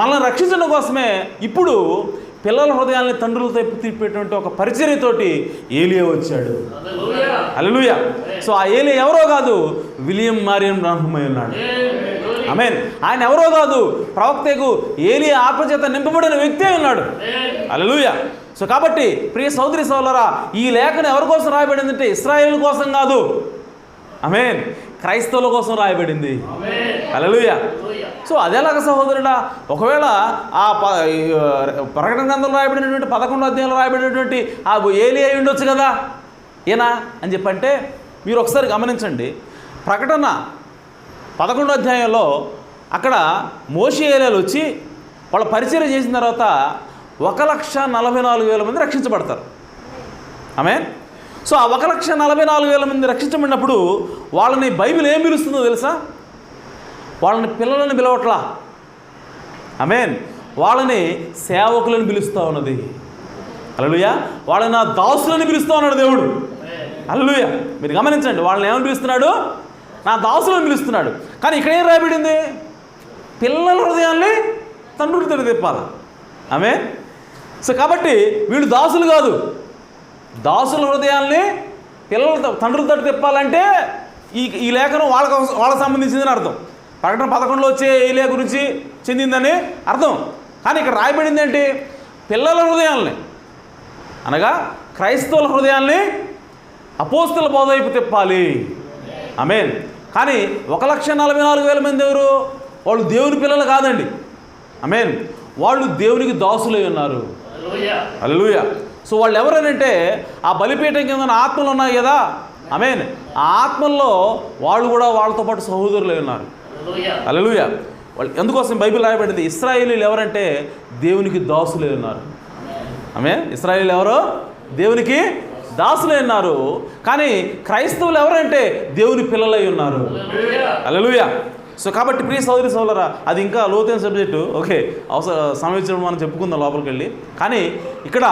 మనల్ని రక్షించడం కోసమే ఇప్పుడు పిల్లల హృదయాల్ని తండ్రులతో తిప్పేటువంటి ఒక పరిచర్యతోటి ఏలియా వచ్చాడు. హల్లెలూయా. సో ఆ ఏలియా ఎవరో కాదు, విలియం మరియన్ బ్రాన్హమ్ అయి ఉన్నాడు. ఆమేన్. ఆయన ఎవరో కాదు, ప్రవక్తకు ఏలియా ఆత్మచేత నింపబడిన వ్యక్తి అయి ఉన్నాడు. హల్లెలూయా. సో కాబట్టి ప్రియ సోదరి సోదరులారా, ఈ లేఖనం ఎవరి కోసం రాయబడిందంటే ఇశ్రాయేలు కోసం కాదు. ఆమేన్. క్రైస్తవుల కోసం రాయబడింది. హల్లెలూయా. సో అదేలాగా సహోదరుడా, ఒకవేళ ఆ ప్రకటన గ్రంథంలో రాయబడినటువంటి 11వ అధ్యాయంలో రాయబడినటువంటి ఆ ఏలియా అయి ఉండొచ్చు కదా ఏనా అని చెప్పంటే, మీరు ఒకసారి గమనించండి. ప్రకటన 11వ అధ్యాయంలో అక్కడ మోషే ఏలియాలు వచ్చి వాళ్ళ పరిచర్య చేసిన తర్వాత 1,44,000 మంది రక్షించబడతారు. ఆమేన్. సో ఆ 1,44,000 మంది రక్షించబడినప్పుడు వాళ్ళని బైబిల్ ఏం పిలుస్తుందో తెలుసా? వాళ్ళని పిల్లలని పిలవట్లా. ఆమేన్. వాళ్ళని సేవకులను పిలుస్తూ ఉన్నది. హల్లెలూయా. వాళ్ళని నా దాసులని పిలుస్తూ ఉన్నాడు దేవుడు. హల్లెలూయా. మీరు గమనించండి, వాళ్ళని ఏమని పిలుస్తున్నాడు? నా దాసులను పిలుస్తున్నాడు. కానీ ఇక్కడ ఏం రాయబడింది? పిల్లల హృదయాల్ని తండ్రులతో తిప్పాలి. ఆమేన్. సో కాబట్టి వీళ్ళు దాసులు కాదు, దాసుల హృదయాల్ని పిల్లలతో తండ్రులతో తిప్పాలంటే ఈ లేఖనం వాళ్ళకు సంబంధించిందని అర్థం. ప్రకటన 11లో వచ్చే ఏలియా గురించి చెందిందని అర్థం. కానీ ఇక్కడ రాయబడింది ఏంటి? పిల్లల హృదయాల్ని అనగా క్రైస్తవుల హృదయాల్ని అపోస్తుల బోధ వైపు తిప్పాలి. ఆమేన్. కానీ 1,44,000 మంది ఎవరు? వాళ్ళు దేవుని పిల్లలు కాదండి. ఆమేన్. వాళ్ళు దేవునికి దాసులై ఉన్నారు. హల్లెలూయా. సో వాళ్ళు ఎవరనంటే ఆ బలిపీఠం కింద ఆత్మలు ఉన్నాయి కదా. ఆమేన్. ఆ ఆత్మల్లో వాళ్ళు కూడా వాళ్ళతో పాటు సహోదరులై ఉన్నారు. హల్లెలూయా. వాళ్ళు ఎందుకోసం బైబిల్ రాయబడింది? ఇశ్రాయేలీలు ఎవరంటే దేవునికి దాసులై ఉన్నారు. ఆమేన్. ఇశ్రాయేలీలు ఎవరో దేవునికి దాసులై ఉన్నారు. కానీ క్రైస్తవులు ఎవరంటే దేవుని పిల్లలై ఉన్నారు. హల్లెలూయా. సో కాబట్టి ప్రియ సోదరి సోదరులారా, అది ఇంకా లోతైన సబ్జెక్టు. ఓకే, సమయం ఇచ్చినప్పుడు మనం చెప్పుకుందాం లోపలికి వెళ్ళి. కానీ ఇక్కడ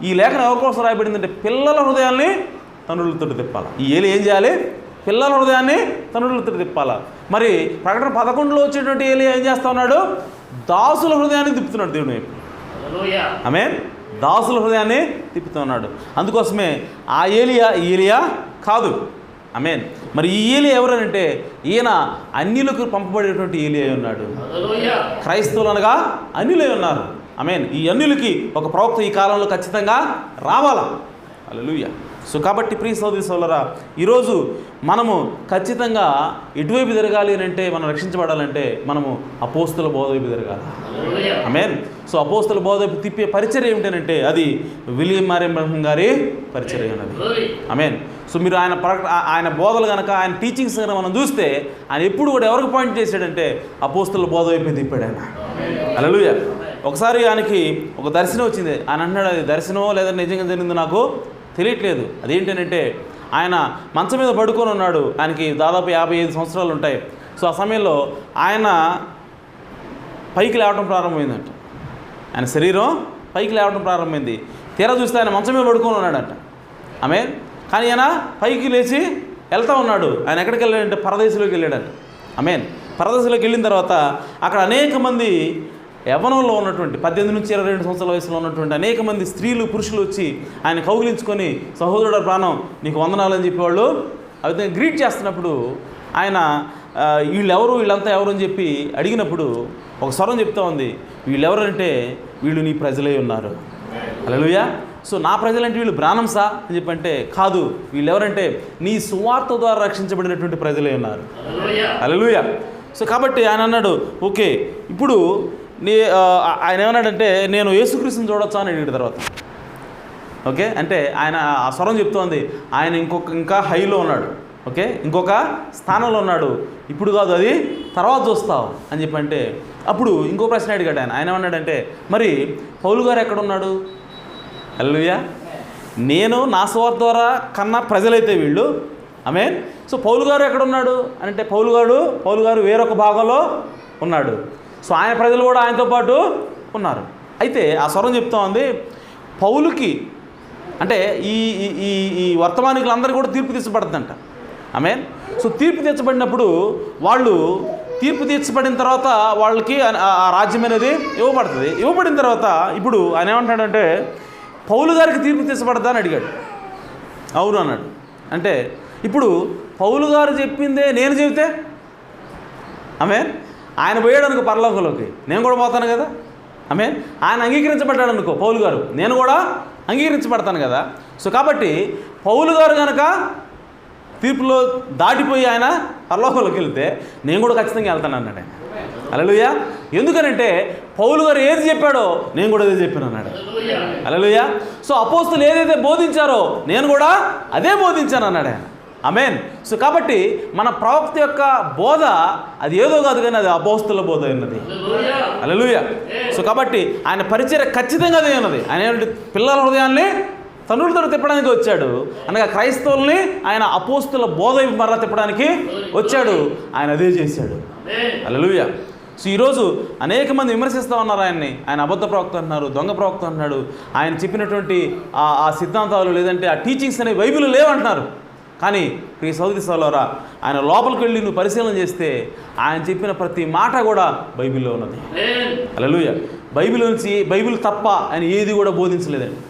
ఈ లేఖనం ఎవరి కోసం రాయబడిందంటే పిల్లల హృదయాల్ని తండ్రులతో తిప్పాలి. ఈ ఏలియా ఏం చేయాలి? పిల్లల హృదయాన్ని తండ్రులతో తిప్పాలా. మరి ప్రకటన 11లో వచ్చేటువంటి ఏలియా ఏం చేస్తా ఉన్నాడు? దాసుల హృదయాన్ని తిప్పుతున్నాడు దేవుని వైపు. ఆమేన్. దాసుల హృదయాన్ని తిప్పుతున్నాడు. అందుకోసమే ఆ ఏలియా కాదు. ఆమేన్. మరి ఈ ఏలియా ఎవరనంటే ఈయన అన్యులకు పంపబడేటువంటి ఏలియా ఉన్నాడు. క్రైస్తవులు అనగా అన్యులై ఉన్నారు. ఆమేన్. ఈ అన్యులకి ఒక ప్రవక్త ఈ కాలంలో ఖచ్చితంగా రావాలా. హల్లెలూయా. సో కాబట్టి ప్రియ సోదరి సోదరులారా, ఈరోజు మనము ఖచ్చితంగా ఎటువైపు తిరగాలి అంటే, మనం రక్షించబడాలంటే మనము అపోస్తుల బోధ వైపు తిరగాలి. ఆమేన్. సో అపోస్తుల బోధ వైపు తిప్పే పరిచర్య ఏమిటంటే అది విలియం మరియన్ బ్రాన్హమ్ గారి పరిచర్య అన్నది. ఆమేన్. సో మీరు ఆయన బోధలు కనుక, ఆయన టీచింగ్స్ కనుక మనం చూస్తే ఆయన ఎప్పుడు కూడా ఎవరికి పాయింట్ చేశాడంటే అపోస్తుల బోధ వైపు తిప్పాడు ఆయన. హల్లెలూయా. ఒకసారి ఆయనకి ఒక దర్శనం వచ్చింది. ఆయన అంటున్నాడు, అది దర్శనమో లేదా నిజంగా జరిగిందో నాకు తెలియట్లేదు. అదేంటంటే ఆయన మంచం మీద పడుకొని ఉన్నాడు. ఆయనకి దాదాపు 55 సంవత్సరాలు ఉంటాయి. సో ఆ సమయంలో ఆయన పైకి లేవడం ప్రారంభమైందంట. ఆయన శరీరం పైకి లేవడం ప్రారంభమైంది. తీరా చూస్తే ఆయన మంచం మీద పడుకొని ఉన్నాడంట. ఆమేన్. కానీ ఆయన పైకి లేచి వెళ్తూ ఉన్నాడు. ఆయన ఎక్కడికి వెళ్ళాడంటే పరదేశంలోకి వెళ్ళాడంట. ఆమేన్. పరదేశంలోకి వెళ్ళిన తర్వాత అక్కడ అనేక మంది యవ్వనంలో ఉన్నటువంటి 18 నుంచి 22 సంవత్సరాల వయసులో ఉన్నటువంటి అనేక మంది స్త్రీలు, పురుషులు వచ్చి ఆయన కౌగిలించుకొని సహోదరుడు ప్రాణం నీకు వందనాలు అని చెప్పేవాళ్ళు ఆ విధంగా గ్రీట్ చేస్తున్నప్పుడు ఆయన వీళ్ళంతా ఎవరు అని చెప్పి అడిగినప్పుడు ఒక స్వరం చెప్తా ఉంది, వీళ్ళెవరంటే వీళ్ళు నీ ప్రజలై ఉన్నారు. హల్లెలూయా. సో నా ప్రజలంటే వీళ్ళు బ్రాహ్మణ్సా అని చెప్పంటే కాదు, వీళ్ళు ఎవరంటే నీ సువార్త ద్వారా రక్షించబడినటువంటి ప్రజలే ఉన్నారు. హల్లెలూయా. సో కాబట్టి ఆయన అన్నాడు, ఓకే ఇప్పుడు ఆయన ఏమన్నాడంటే నేను యేసుక్రీస్తుని చూడొచ్చా అని అడిగిన తర్వాత, ఓకే అంటే ఆయన ఆ స్వరం చెప్తోంది ఆయన ఇంకా హైలో ఉన్నాడు, ఓకే ఇంకొక స్థానంలో ఉన్నాడు, ఇప్పుడు కాదు అది తర్వాత చూస్తావు అని చెప్పంటే అప్పుడు ఇంకో ప్రశ్న అడిగాడు ఆయన ఏమన్నాడంటే మరి పౌలు గారు ఎక్కడున్నాడు? హల్లెలూయా. నేను నా సువార్త ద్వారా కన్నా ప్రజలైతే వీళ్ళు, ఆమేన్. సో పౌలు గారు ఎక్కడున్నాడు అంటే పౌలు గారు వేరొక భాగంలో ఉన్నాడు. సో ఆయన ప్రజలు కూడా ఆయనతో పాటు ఉన్నారు. అయితే ఆ స్వరం చెప్తా ఉంది పౌలుకి అంటే ఈ ఈ ఈ వర్తమానికులందరూ కూడా తీర్పు తీర్చబడుతుందంట, ఆమేన్. సో తీర్పు తీర్చబడినప్పుడు వాళ్ళు తీర్పు తీర్చబడిన తర్వాత వాళ్ళకి ఆ రాజ్యం అనేది ఇవ్వబడుతుంది. ఇవ్వబడిన తర్వాత ఇప్పుడు ఆయన ఏమంటాడంటే పౌలు గారికి తీర్పు తీర్చబడదా అని అడిగాడు. అవును అన్నాడు. అంటే ఇప్పుడు పౌలు గారు చెప్పిందే నేను చెబితే, ఆమేన్, ఆయన పోయాడు అనుకో పరలోకంలోకి, నేను కూడా పోతాను కదా, ఆమేన్. ఆయన అంగీకరించబడ్డాడు అనుకో పౌలు గారు, నేను కూడా అంగీకరించబడతాను కదా. సో కాబట్టి పౌలు గారు కనుక తీర్పులో దాటిపోయి ఆయన పరలోకంలోకి వెళ్తే నేను కూడా ఖచ్చితంగా వెళ్తాను అన్నాడు ఆయన. హల్లెలూయా. ఎందుకనంటే పౌలు గారు ఏది చెప్పాడో నేను కూడా అదే చెప్పాను అన్నాడు. హల్లెలూయా. సో అపోస్తులు ఏదైతే బోధించారో నేను కూడా అదే బోధించాను అన్నాడు ఆయన, ఆమేన్. సో కాబట్టి మన ప్రవక్త యొక్క బోధ అది ఏదో కాదు కానీ అది అపోస్తుల బోధ ఉన్నది. హల్లెలూయా. సో కాబట్టి ఆయన పరిచర్య ఖచ్చితంగా అదే ఉన్నది. ఆయన పిల్లల హృదయాన్ని తన్నులతో తిప్పడానికి వచ్చాడు అనగా క్రైస్తవుల్ని ఆయన అపోస్తుల బోధ మరలా తిప్పడానికి వచ్చాడు. ఆయన అదే చేశాడు. హల్లెలూయా. సో ఈరోజు అనేక మంది విమర్శిస్తూ ఉన్నారు ఆయన్ని. ఆయన అబద్ధ ప్రవక్త అంటున్నారు, దొంగ ప్రవక్త అంటున్నాడు, ఆయన చెప్పినటువంటి ఆ సిద్ధాంతాలు లేదంటే ఆ టీచింగ్స్ అనేవి బైబిల్లో లేవంటున్నారు. కానీ ప్రియ సోదరి సోదరులారా, ఆయన లోపలికి వెళ్ళి నువ్వు పరిశీలన చేస్తే ఆయన చెప్పిన ప్రతి మాట కూడా బైబిల్లో ఉన్నది. హల్లెలూయా. బైబిల్ తప్ప ఆయన ఏది కూడా బోధించలేదండి.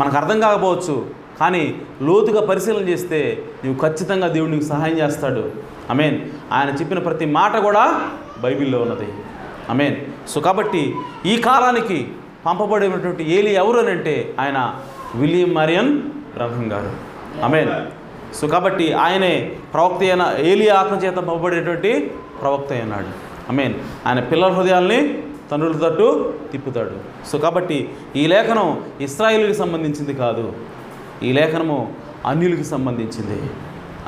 మనకు అర్థం కాకపోవచ్చు, కానీ లోతుగా పరిశీలన చేస్తే నువ్వు ఖచ్చితంగా దేవుడు నీకు సహాయం చేస్తాడు, ఆమేన్. ఆయన చెప్పిన ప్రతి మాట కూడా బైబిల్లో ఉన్నది, ఆమేన్. సో కాబట్టి ఈ కాలానికి పంపబడినటువంటి ఏలి ఎవరు అని అంటే ఆయన విలియం మరియన్ బ్రహ్మం గారు, ఆమేన్. సో కాబట్టి ఆయనే ప్రవక్త అయిన ఏలి ఆత్మచేత పంపబడేటువంటి ప్రవక్త అయినాడు, ఆమేన్. ఆయన పిల్లల హృదయాల్ని తండ్రుల తట్టు తిప్పుతాడు. సో కాబట్టి ఈ లేఖనం ఇశ్రాయేలుకి సంబంధించింది కాదు, ఈ లేఖనము అన్యులకి సంబంధించింది,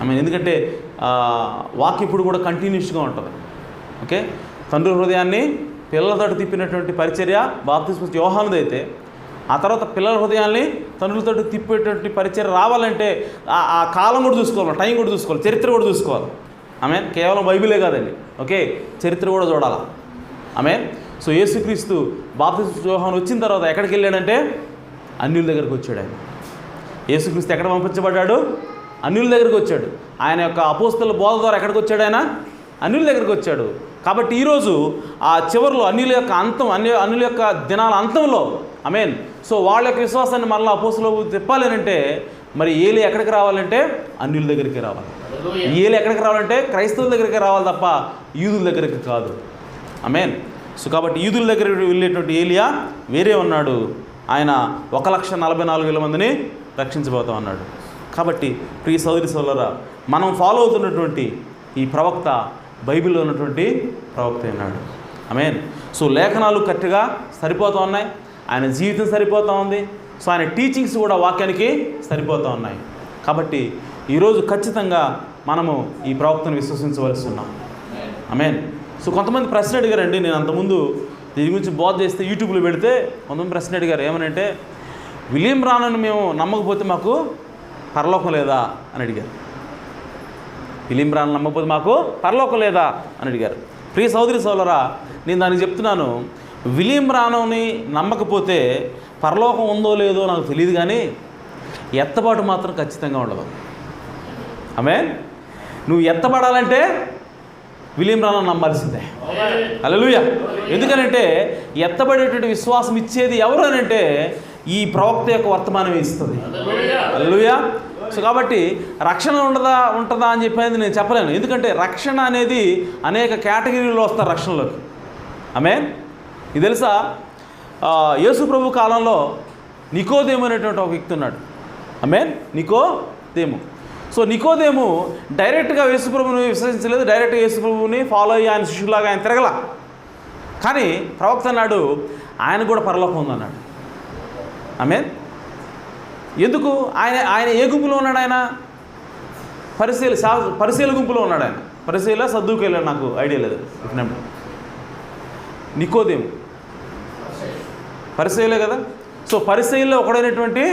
ఆమేన్. ఎందుకంటే వాక్యం ఇప్పుడు కూడా కంటిన్యూస్గా ఉంటుంది, ఓకే. తండ్రి హృదయాన్ని పిల్లల తట్టు తిప్పినటువంటి పరిచర్య బాప్తిస్మ యోహానుదైతే ఆ తర్వాత పిల్లల హృదయాన్ని తండ్రులతో తిప్పేటువంటి పరిచర్య రావాలంటే ఆ కాలం కూడా చూసుకోవాలి, టైం కూడా చూసుకోవాలి, చరిత్ర కూడా చూసుకోవాలి, ఆమేన్. కేవలం బైబిలే కాదండి, ఓకే, చరిత్ర కూడా చూడాలి, ఆమేన్. సో యేసుక్రీస్తు బాప్తిస్మ యోహాను వచ్చిన తర్వాత ఎక్కడికి వెళ్ళాడంటే అన్యుల దగ్గరికి వచ్చాడు. ఆయన యేసుక్రీస్తు ఎక్కడ పంపించబడ్డాడు? అన్యుల దగ్గరికి వచ్చాడు. ఆయన యొక్క అపోస్తల బోధ ద్వారా ఎక్కడికి వచ్చాడు? ఆయన అన్యుల దగ్గరికి వచ్చాడు. కాబట్టి ఈరోజు ఆ చివరిలో అన్యుల యొక్క అంతం, అన్యుల యొక్క దినాల అంతంలో, ఆమేన్. సో వాళ్ళ యొక్క విశ్వాసాన్ని మరలా అపోస్తలులకు తిప్పాలంటే మరి ఏలి ఎక్కడికి రావాలంటే అన్యుల దగ్గరికి రావాలి. ఏలి ఎక్కడికి రావాలంటే క్రైస్తవుల దగ్గరికి రావాలి తప్ప యూదుల దగ్గరికి కాదు, ఆమేన్. సో కాబట్టి యూదుల దగ్గర వెళ్ళేటువంటి ఏలియా వేరే ఉన్నాడు. ఆయన 1,44,000 మందిని రక్షించబోతా ఉన్నాడు. కాబట్టి ప్రియ సోదరి సోదరులారా, మనం ఫాలో అవుతున్నటువంటి ఈ ప్రవక్త బైబిల్లో ఉన్నటువంటి ప్రవక్త అయినాడు, ఆమేన్. సో లేఖనాలు కరెక్ట్గా సరిపోతూ ఉన్నాయి, ఆయన జీవితం సరిపోతూ ఉంది. సో ఆయన టీచింగ్స్ కూడా వాక్యానికి సరిపోతూ ఉన్నాయి. కాబట్టి ఈరోజు ఖచ్చితంగా మనము ఈ ప్రవక్తను విశ్వసించవలసి ఉన్నాం, ఆమేన్. సో కొంతమంది ప్రశ్న అడిగారండి. నేను అంతకుముందు దీని గురించి బోధ చేస్తే యూట్యూబ్లో పెడితే కొంతమంది ప్రశ్న అడిగారు. ఏమనంటే విలియం బ్రానన్ మేము నమ్మకపోతే మాకు పరలోకం లేదా అని అడిగారు. విలియం బ్రానన్ నమ్మకపోతే మాకు పరలోకం లేదా అని అడిగారు. ప్రియ సోదరి సోదరులారా, నేను దానికి చెప్తున్నాను, విలియం బ్రానన్ని నమ్మకపోతే పరలోకం ఉందో లేదో నాకు తెలియదు, కానీ ఎత్తబాటు మాత్రం ఖచ్చితంగా ఉండదు, ఆమేన్. నువ్వు ఎత్తబడాలంటే విలియం బ్రానన్ నమ్మాల్సిందే, హల్లెలూయా. ఎందుకనంటే ఎత్తబడేటువంటి విశ్వాసం ఇచ్చేది ఎవరు అని అంటే ఈ ప్రవక్త యొక్క వర్తమానమే ఇస్తుంది, హల్లెలూయా. సో కాబట్టి రక్షణ ఉంటుందా అని చెప్పేది నేను చెప్పలేను. ఎందుకంటే రక్షణ అనేది అనేక కేటగిరీలో వస్తారు రక్షణలోకి, ఆమేన్. ఇది తెలుసా, యేసు ప్రభు కాలంలో నికోదేము అనేటువంటి ఒక వ్యక్తి ఉన్నాడు. ఆమేన్. నికోదేము. సో నికోదేము డైరెక్ట్గా యేసుప్రభుని విశ్వసించలేదు, డైరెక్ట్గా యేసుప్రభుని ఫాలో అయ్యి ఆయన శిష్యులాగా ఆయన తిరగల. కానీ ప్రవక్త అన్నాడు ఆయన కూడా పరలోకం ఉందన్నాడు. ఆమేన్. ఎందుకు? ఆయన ఏ గుంపులో ఉన్నాడు? ఆయన పరిశీల గుంపులో ఉన్నాడు. ఆయన పరిశీల సద్దూకేలా, నాకు ఐడియా లేదు. నికోదేము పరిశీలే కదా. సో పరిశీలలో ఒకడైనటువంటి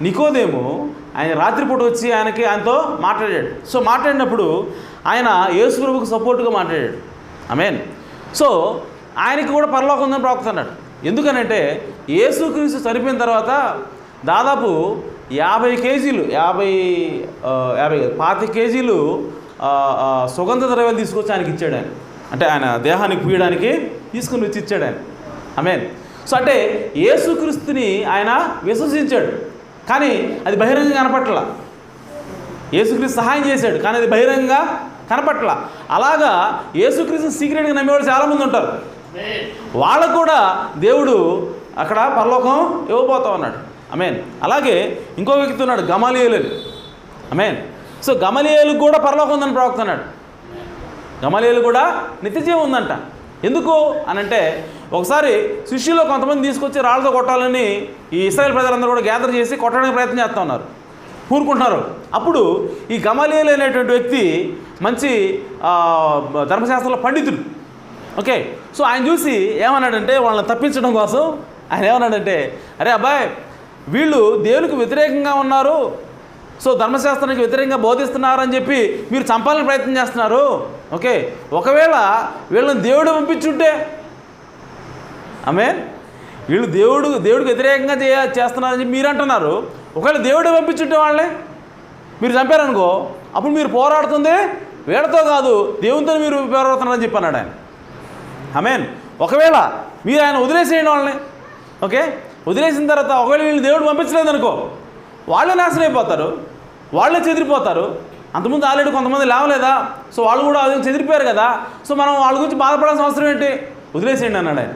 నికోదేము ఆయన రాత్రిపూట వచ్చి ఆయనతో మాట్లాడాడు. సో మాట్లాడినప్పుడు ఆయన యేసు ప్రభువుకు సపోర్ట్గా మాట్లాడాడు. ఆమేన్. సో ఆయనకి కూడా పరలోకం ఉందని ప్రవక్త అన్నాడు. ఎందుకనంటే యేసుక్రీస్తు చనిపోయిన తర్వాత దాదాపు 50 కేజీలు 25 కేజీలు సుగంధ ద్రవ్యాలు తీసుకొచ్చి ఆయనకి ఇచ్చాడు. ఆయన అంటే ఆయన దేహానికి పూయడానికి తీసుకుని వచ్చి ఇచ్చాడు ఆయన. ఆమేన్. సో అంటే యేసుక్రీస్తుని ఆయన విశ్వసించాడు, కానీ అది బహిరంగంగా కనపట్ల. యేసుక్రీస్తు సహాయం చేశాడు, కానీ అది బహిరంగంగా కనపట్ల. అలాగా యేసుక్రీస్తుని సీక్రెట్గా నమ్మేవాళ్ళు చాలామంది ఉంటారు. వాళ్ళకు కూడా దేవుడు అక్కడ పరలోకం ఇవ్వబోతా ఉన్నాడు. ఆమేన్. అలాగే ఇంకో వ్యక్తి ఉన్నాడు, గమలీయేలు. ఆమేన్. సో గమలీయేలుకు కూడా పరలోకం ఉందని ప్రవక్త అన్నాడు. గమలీయేలు కూడా నిత్యజీవం ఉందంట. ఎందుకు అనంటే ఒకసారి శిష్యులు కొంతమంది తీసుకొచ్చి రాళ్ళతో కొట్టాలని ఈ ఇశ్రాయేల్ ప్రజలందరూ కూడా గ్యాదర్ చేసి కొట్టడానికి ప్రయత్నం చేస్తూ ఉన్నారు, కూరుకుంటున్నారు. అప్పుడు ఈ గమలీయేలు అనేటువంటి వ్యక్తి మంచి ధర్మశాస్త్రంలో పండితుడు. ఓకే. సో ఆయన చూసి ఏమన్నాడంటే వాళ్ళని తప్పించడం కోసం ఆయన ఏమన్నాడంటే, అరే అబ్బాయి, వీళ్ళు దేవునికి వ్యతిరేకంగా ఉన్నారు, సో ధర్మశాస్త్రానికి వ్యతిరేకంగా బోధిస్తున్నారని చెప్పి మీరు చంపాలని ప్రయత్నం చేస్తున్నారు. ఓకే. ఒకవేళ వీళ్ళని దేవుడు పంపించుంటే, ఆమేన్, వీళ్ళు దేవుడికి వ్యతిరేకంగా చేస్తున్నారని చెప్పి మీరు అంటున్నారు. ఒకవేళ దేవుడే పంపించుంటే వాళ్ళని మీరు చంపారనుకో, అప్పుడు మీరు పోరాడుతుంది వీళ్ళతో కాదు, దేవునితో మీరు పోరాడుతున్నారని చెప్పి అన్నాడు ఆయన. ఆమేన్. ఒకవేళ మీరు ఆయన వదిలేసేయండి వాళ్ళని. ఓకే. వదిలేసిన తర్వాత ఒకవేళ వీళ్ళు దేవుడు పంపించలేదనుకో, వాళ్ళే నాశనం అయిపోతారు, వాళ్ళే చెదిరిపోతారు. అంతకుముందు ఆల్రెడీ కొంతమంది లేవలేదా, సో వాళ్ళు కూడా చెదిరిపోయారు కదా, సో మనం వాళ్ళ గురించి బాధపడాల్సిన అవసరం ఏంటి, వదిలేసేయండి అన్నాడు ఆయన.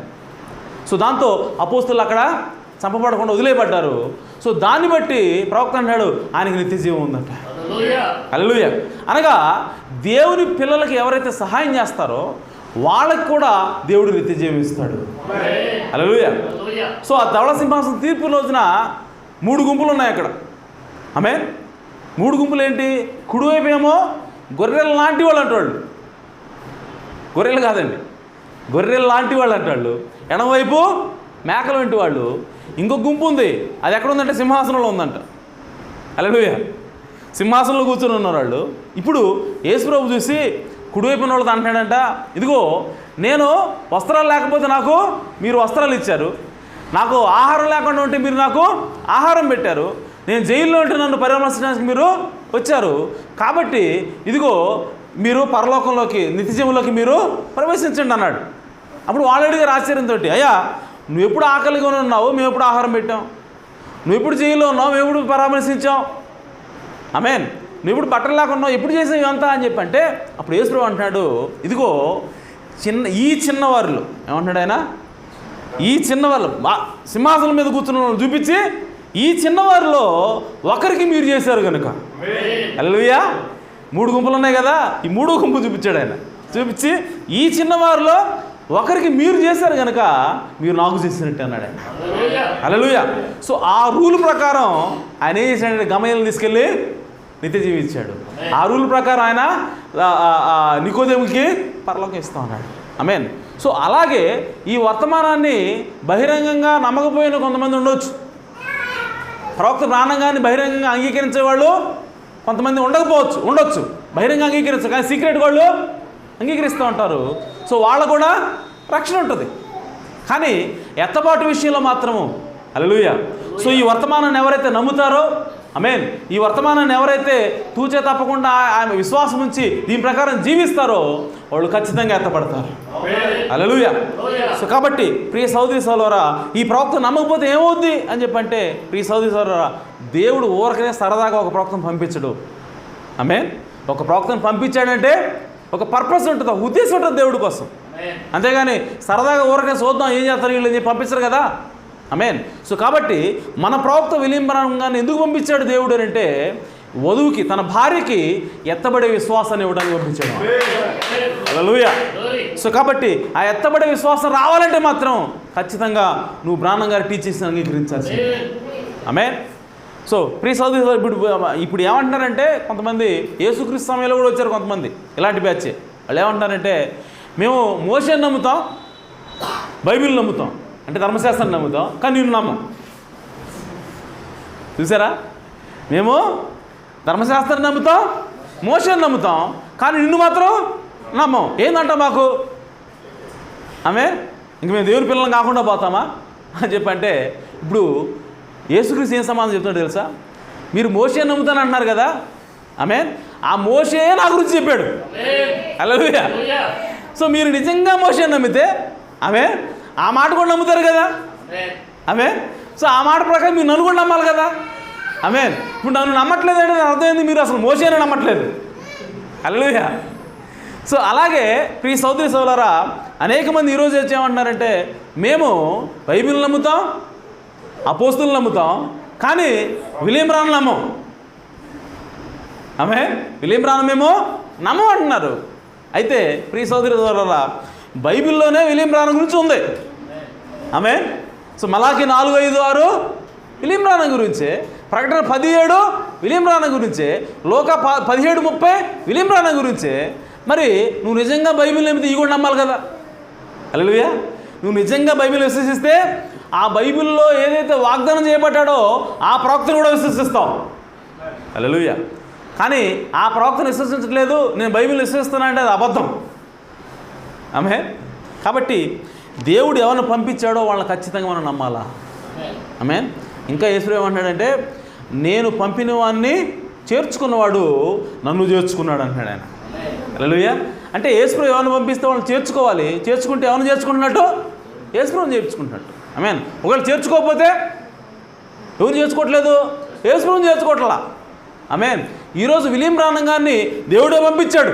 సో దాంతో అపోస్తులు అక్కడ చంపబడకుండా వదిలేయబడ్డారు. సో దాన్ని బట్టి ప్రవక్త అన్నాడు ఆయనకి నిత్యజీవం ఉందంట. హల్లెలూయా. అనగా దేవుని పిల్లలకి ఎవరైతే సహాయం చేస్తారో వాళ్ళకి కూడా దేవుడు నిత్యజీవం ఇస్తాడు. హల్లెలూయా. సో ఆ ధవళ సింహాసనం తీర్పు రోజున 3 గుంపులు ఉన్నాయి అక్కడ. ఆమేన్. 3 గుంపులు ఏంటి? కుడివైపు ఏమో గొర్రెల లాంటి వాళ్ళు అంటాళ్ళు, గొర్రెలు కాదండి, గొర్రెల లాంటి వాళ్ళు అంటాళ్ళు. ఎడమవైపు మేకల వంటి వాళ్ళు. ఇంకో గుంపు ఉంది, అది ఎక్కడ ఉందంటే సింహాసనంలో ఉందంట. హల్లెలూయా. సింహాసనంలో కూర్చొని ఉన్నారు వాళ్ళు. ఇప్పుడు యేసుప్రభు చూసి కుడివైపున వాళ్ళతో అంటాడంట, ఇదిగో నేను వస్త్రాలు లేకపోతే నాకు మీరు వస్త్రాలు ఇచ్చారు, నాకు ఆహారం లేకుండా ఉంటే మీరు నాకు ఆహారం పెట్టారు, నేను జైల్లో ఉంటే నన్ను పరామర్శించడానికి మీరు వచ్చారు, కాబట్టి ఇదిగో మీరు పరలోకంలోకి నిత్యజీవంలోకి మీరు ప్రవేశించండి అన్నాడు. అప్పుడు వాళ్ళు అడిగారు ఆశ్చర్యంతో, అయ్యా నువ్వు ఎప్పుడు ఆకలిగా ఉన్నావు, మేము ఎప్పుడు ఆహారం పెట్టాం, నువ్వు ఎప్పుడు జైల్లో ఉన్నావు, మేము ఎప్పుడు పరామర్శించాం, ఆమేన్, నువ్వు ఇప్పుడు బట్టలు లేకుండా ఎప్పుడు చేసావు ఇవంతా అని చెప్పి అంటే, అప్పుడు యేసుప్రభు అంటున్నాడు, ఇదిగో ఈ చిన్నవారిలో ఏమంటున్నాడు ఆయన, ఈ చిన్నవాళ్ళు సింహాసనం మీద కూర్చున్న వాళ్ళు చూపించి ఈ చిన్నవారిలో ఒకరికి మీరు చేశారు కనుక. హల్లెలూయా. 3 గుంపులు ఉన్నాయి కదా, ఈ 3వ గుంపు చూపించాడు ఆయన. చూపించి ఈ చిన్నవారిలో ఒకరికి మీరు చేశారు కనుక మీరు నాకు చేసినట్టు అన్నాడు ఆయన. హల్లెలూయా. సో ఆ రూల్ ప్రకారం ఆయన ఏం చేశాడంటే గమలీయేలుని తీసుకెళ్ళి నిత్యజీవం ఇచ్చాడు. ఆ రూల్ ప్రకారం ఆయన నికోదేముకి పరలోకం ఇస్తా ఉన్నాడు. ఆమేన్. సో అలాగే ఈ వర్తమానాన్ని బహిరంగంగా నమ్మకపోయిన కొంతమంది ప్రవక్త ప్రాణంగాన్ని బహిరంగంగా అంగీకరించే వాళ్ళు కొంతమంది ఉండొచ్చు, బహిరంగ అంగీకరించరు, కానీ సీక్రెట్ వాళ్ళు అంగీకరిస్తూ ఉంటారు. సో వాళ్ళకు కూడా రక్షణ ఉంటుంది. కానీ ఎత్తబాటు విషయంలో మాత్రము హల్లెలూయా. సో ఈ వర్తమానాన్ని ఎవరైతే నమ్ముతారో, ఆమేన్, ఈ వర్తమానాన్ని ఎవరైతే తూచే తప్పకుండా ఆమె విశ్వాసం ఉంచి దీని ప్రకారం జీవిస్తారో వాళ్ళు ఖచ్చితంగా ఎత్తపడతారు. హల్లెలూయా. సో కాబట్టి ప్రియ సహోదరి సహోదరులారా, ఈ ప్రవక్త నమ్మకపోతే ఏమవుద్ది అని చెప్పంటే, ప్రియ సహోదరి సహోదరులారా, దేవుడు ఊరకనే సరదాగా ఒక ప్రవక్తను పంపించడు. ఆమేన్. ఒక ప్రవక్తను పంపించాడంటే ఒక పర్పస్ ఉంటుంది, ఒక ఉద్దేశం ఉంటుంది దేవుడి కోసం. అంతేగాని సరదాగా ఊరకనే చూద్దాం ఏం చేస్తారు వీళ్ళు అని పంపించరు కదా. ఆమేన్. సో కాబట్టి మన ప్రవక్త విలియం బ్రానమ్ గారిని ఎందుకు పంపించాడు దేవుడు అని అంటే, వధువుకి తన భార్యకి ఎత్తబడే విశ్వాసాన్ని ఇవ్వడానికి పంపించాడు. హల్లెలూయా. సో కాబట్టి ఆ ఎత్తబడే విశ్వాసం రావాలంటే మాత్రం ఖచ్చితంగా నువ్వు బ్రానమ్ గారి టీచింగ్స్ని అంగీకరించాల్సింది. ఆమేన్. సో ప్రియ సోదరులు, ఇప్పుడు ఏమంటున్నారంటే, కొంతమంది యేసుక్రీస్తు సమయంలో కూడా వచ్చారు కొంతమంది ఇలాంటి బ్యాచ్. వాళ్ళు ఏమంటున్నారంటే, మేము మోషేని నమ్ముతాం, బైబిల్ నమ్ముతాం, అంటే ధర్మశాస్త్రాన్ని నమ్ముతాం, కానీ నిన్ను నమ్మం. చూసారా? మేము ధర్మశాస్త్రాన్ని నమ్ముతాం, మోషేని నమ్ముతాం, కానీ నిన్ను మాత్రం నమ్మం. ఏందంట మాకు? ఇంక మేము దేవుని పిల్లలు కాకుండా పోతామా అని చెప్పంటే, ఇప్పుడు యేసుక్రీస్తు ఏం సమాధానం చెప్తున్నాడు తెలుసా? మీరు మోషేని నమ్ముతాను అంటున్నారు కదా, ఆ మోషే నా గురించి చెప్పాడు. హల్లెలూయా. సో మీరు నిజంగా మోషేని నమ్మితే ఆ మాట కూడా నమ్ముతారు కదా. సో ఆ మాట ప్రకారం మీరు నన్ను కూడా నమ్మాలి కదా. ఇప్పుడు నన్ను నమ్మట్లేదంటే అర్థమైంది, మీరు అసలు మోషేనే నమ్మట్లేదు. హల్లెలూయా. సో అలాగే ప్రియ సోదరి సోదరులారా, అనేక మంది ఈరోజు ఏమంటున్నారంటే, మేము బైబిల్ నమ్ముతాం, అపోస్తులను నమ్ముతాం, కానీ విలియం బ్రానమ్ నమ్మం. విలియం బ్రానమ్ ఏమో నమ్మం అంటున్నారు. అయితే ప్రియ సోదరి సోదరులారా, బైబిల్లోనే విలియం బ్రానమ్ గురించి ఉంది. సో మలాకి 4:5-6 విలియం బ్రానమ్ గురించే, ప్రకటన 17 విలియం బ్రానమ్ గురించే, లోక 17:30 విలియం బ్రానమ్ గురించే. మరి నువ్వు నిజంగా బైబిల్ నమ్మితే ఇవి కూడా నమ్మాలి కదా. హల్లెలూయా. నువ్వు నిజంగా బైబిల్ విశ్వసిస్తే ఆ బైబిల్లో ఏదైతే వాగ్దానం చేయబడ్డాడో ఆ ప్రవక్తను కూడా విశ్వసిస్తావు. హల్లెలూయా. కానీ ఆ ప్రవక్తను విశ్వసించట్లేదు, నేను బైబిల్ విశ్వసిస్తానంటే అది అబద్ధం. కాబట్టి దేవుడు ఎవరిని పంపించాడో వాళ్ళని ఖచ్చితంగా మనం నమ్మాలా. ఇంకా యేసు ఏమంటున్నాడంటే, నేను పంపిన వాడిని చేర్చుకున్నవాడు నన్ను చేర్చుకున్నాడు అంటున్నాడు ఆయన. హల్లెలూయా. అంటే యేసుప్రభు ఎవరిని పంపిస్తే వాళ్ళని చేర్చుకోవాలి. చేర్చుకుంటే ఎవరిని చేర్చుకుంటున్నట్టు? యేసుప్రభుని చేర్చుకుంటున్నట్టు. ఒకవేళ చేర్చుకోకపోతే ఎవరు చేర్చుకోవట్లేదు? యేసుప్రభుని చేర్చుకోవట్లా. ఈరోజు విలియం బ్రానమ్ గారిని దేవుడే పంపించాడు.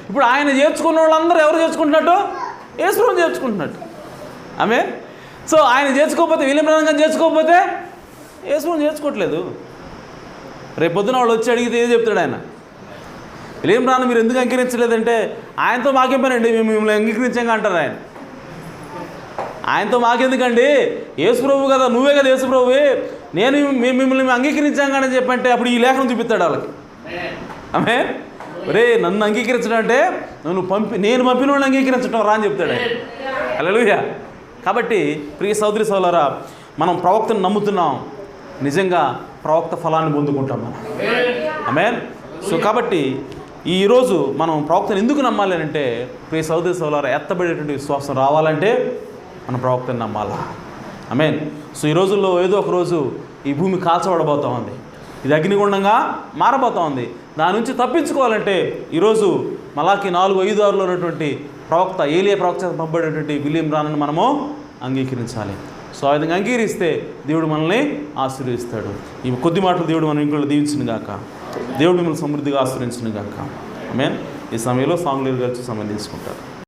ఇప్పుడు ఆయన చేర్చుకున్న వాళ్ళందరూ ఎవరు చేర్చుకుంటున్నట్టు? యేసుప్రభుని చేర్చుకుంటున్నట్టు. సో ఆయన చేర్చుకోకపోతే, విలియం బ్రానమ్ గారిని చేర్చుకోకపోతే యేసుప్రభుని చేర్చుకోవట్లేదు. రేపు పొద్దున వాళ్ళు వచ్చి అడిగితే ఏం చెప్తాడు ఆయన? విలియం బ్రానమ్ మీరు ఎందుకు అంగీకరించలేదంటే, ఆయనతో మాకేం పని అండి, మేము మిమ్మల్ని అంగీకరించాక అంటారు ఆయన. ఆయనతో మాకెందుకండి, యేసుప్రభు కదా, నువ్వే కదా యేసుప్రభువే, మేము మిమ్మల్ని అంగీకరించాం కానీ చెప్పంటే అప్పుడు ఈ లేఖనం చూపిస్తాడు వాళ్ళకి. రే నన్ను అంగీకరించడం అంటే నేను పంపిన వాళ్ళని అంగీకరించడం రా అని చెప్తాడు ఆయన. హల్లెలూయా. కాబట్టి ప్రియ సోదరి సోదరులారా, మనం ప్రవక్తను నమ్ముతున్నాం, నిజంగా ప్రవక్త ఫలాన్ని పొందుకుంటాం మనం. సో కాబట్టి ఈరోజు మనం ప్రవక్తను ఎందుకు నమ్మాలి అంటే, ప్రియ సోదరి సోదరులారా, ఎత్తబడేటువంటి విశ్వాసం రావాలంటే మన ప్రవక్తను నమ్మాలా. సో ఈ రోజుల్లో ఏదో ఒక రోజు ఈ భూమి కాల్చబడబోతూ ఉంది, ఇది అగ్నిగుండంగా మారబోతూ ఉంది. దాని నుంచి తప్పించుకోవాలంటే ఈరోజు మలాకి 4:5-6లో ఉన్నటువంటి ప్రవక్త, ఏలియా ప్రవక్త పంపబడేటువంటి విలియం బ్రానమ్ని మనము అంగీకరించాలి. సో ఆ విధంగా అంగీకరిస్తే దేవుడు మనల్ని ఆశీర్వదిస్తాడు. ఈ కొద్ది మాటలు దేవుడు మన ఇంట్లో దీవించిన గాక. దేవుడు మిమ్మల్ని సమృద్ధిగా ఆశీర్వదించిన గాక. ఈ సమయంలో సాంగ్ లీడర్ గారు సమయం తీసుకుంటారు.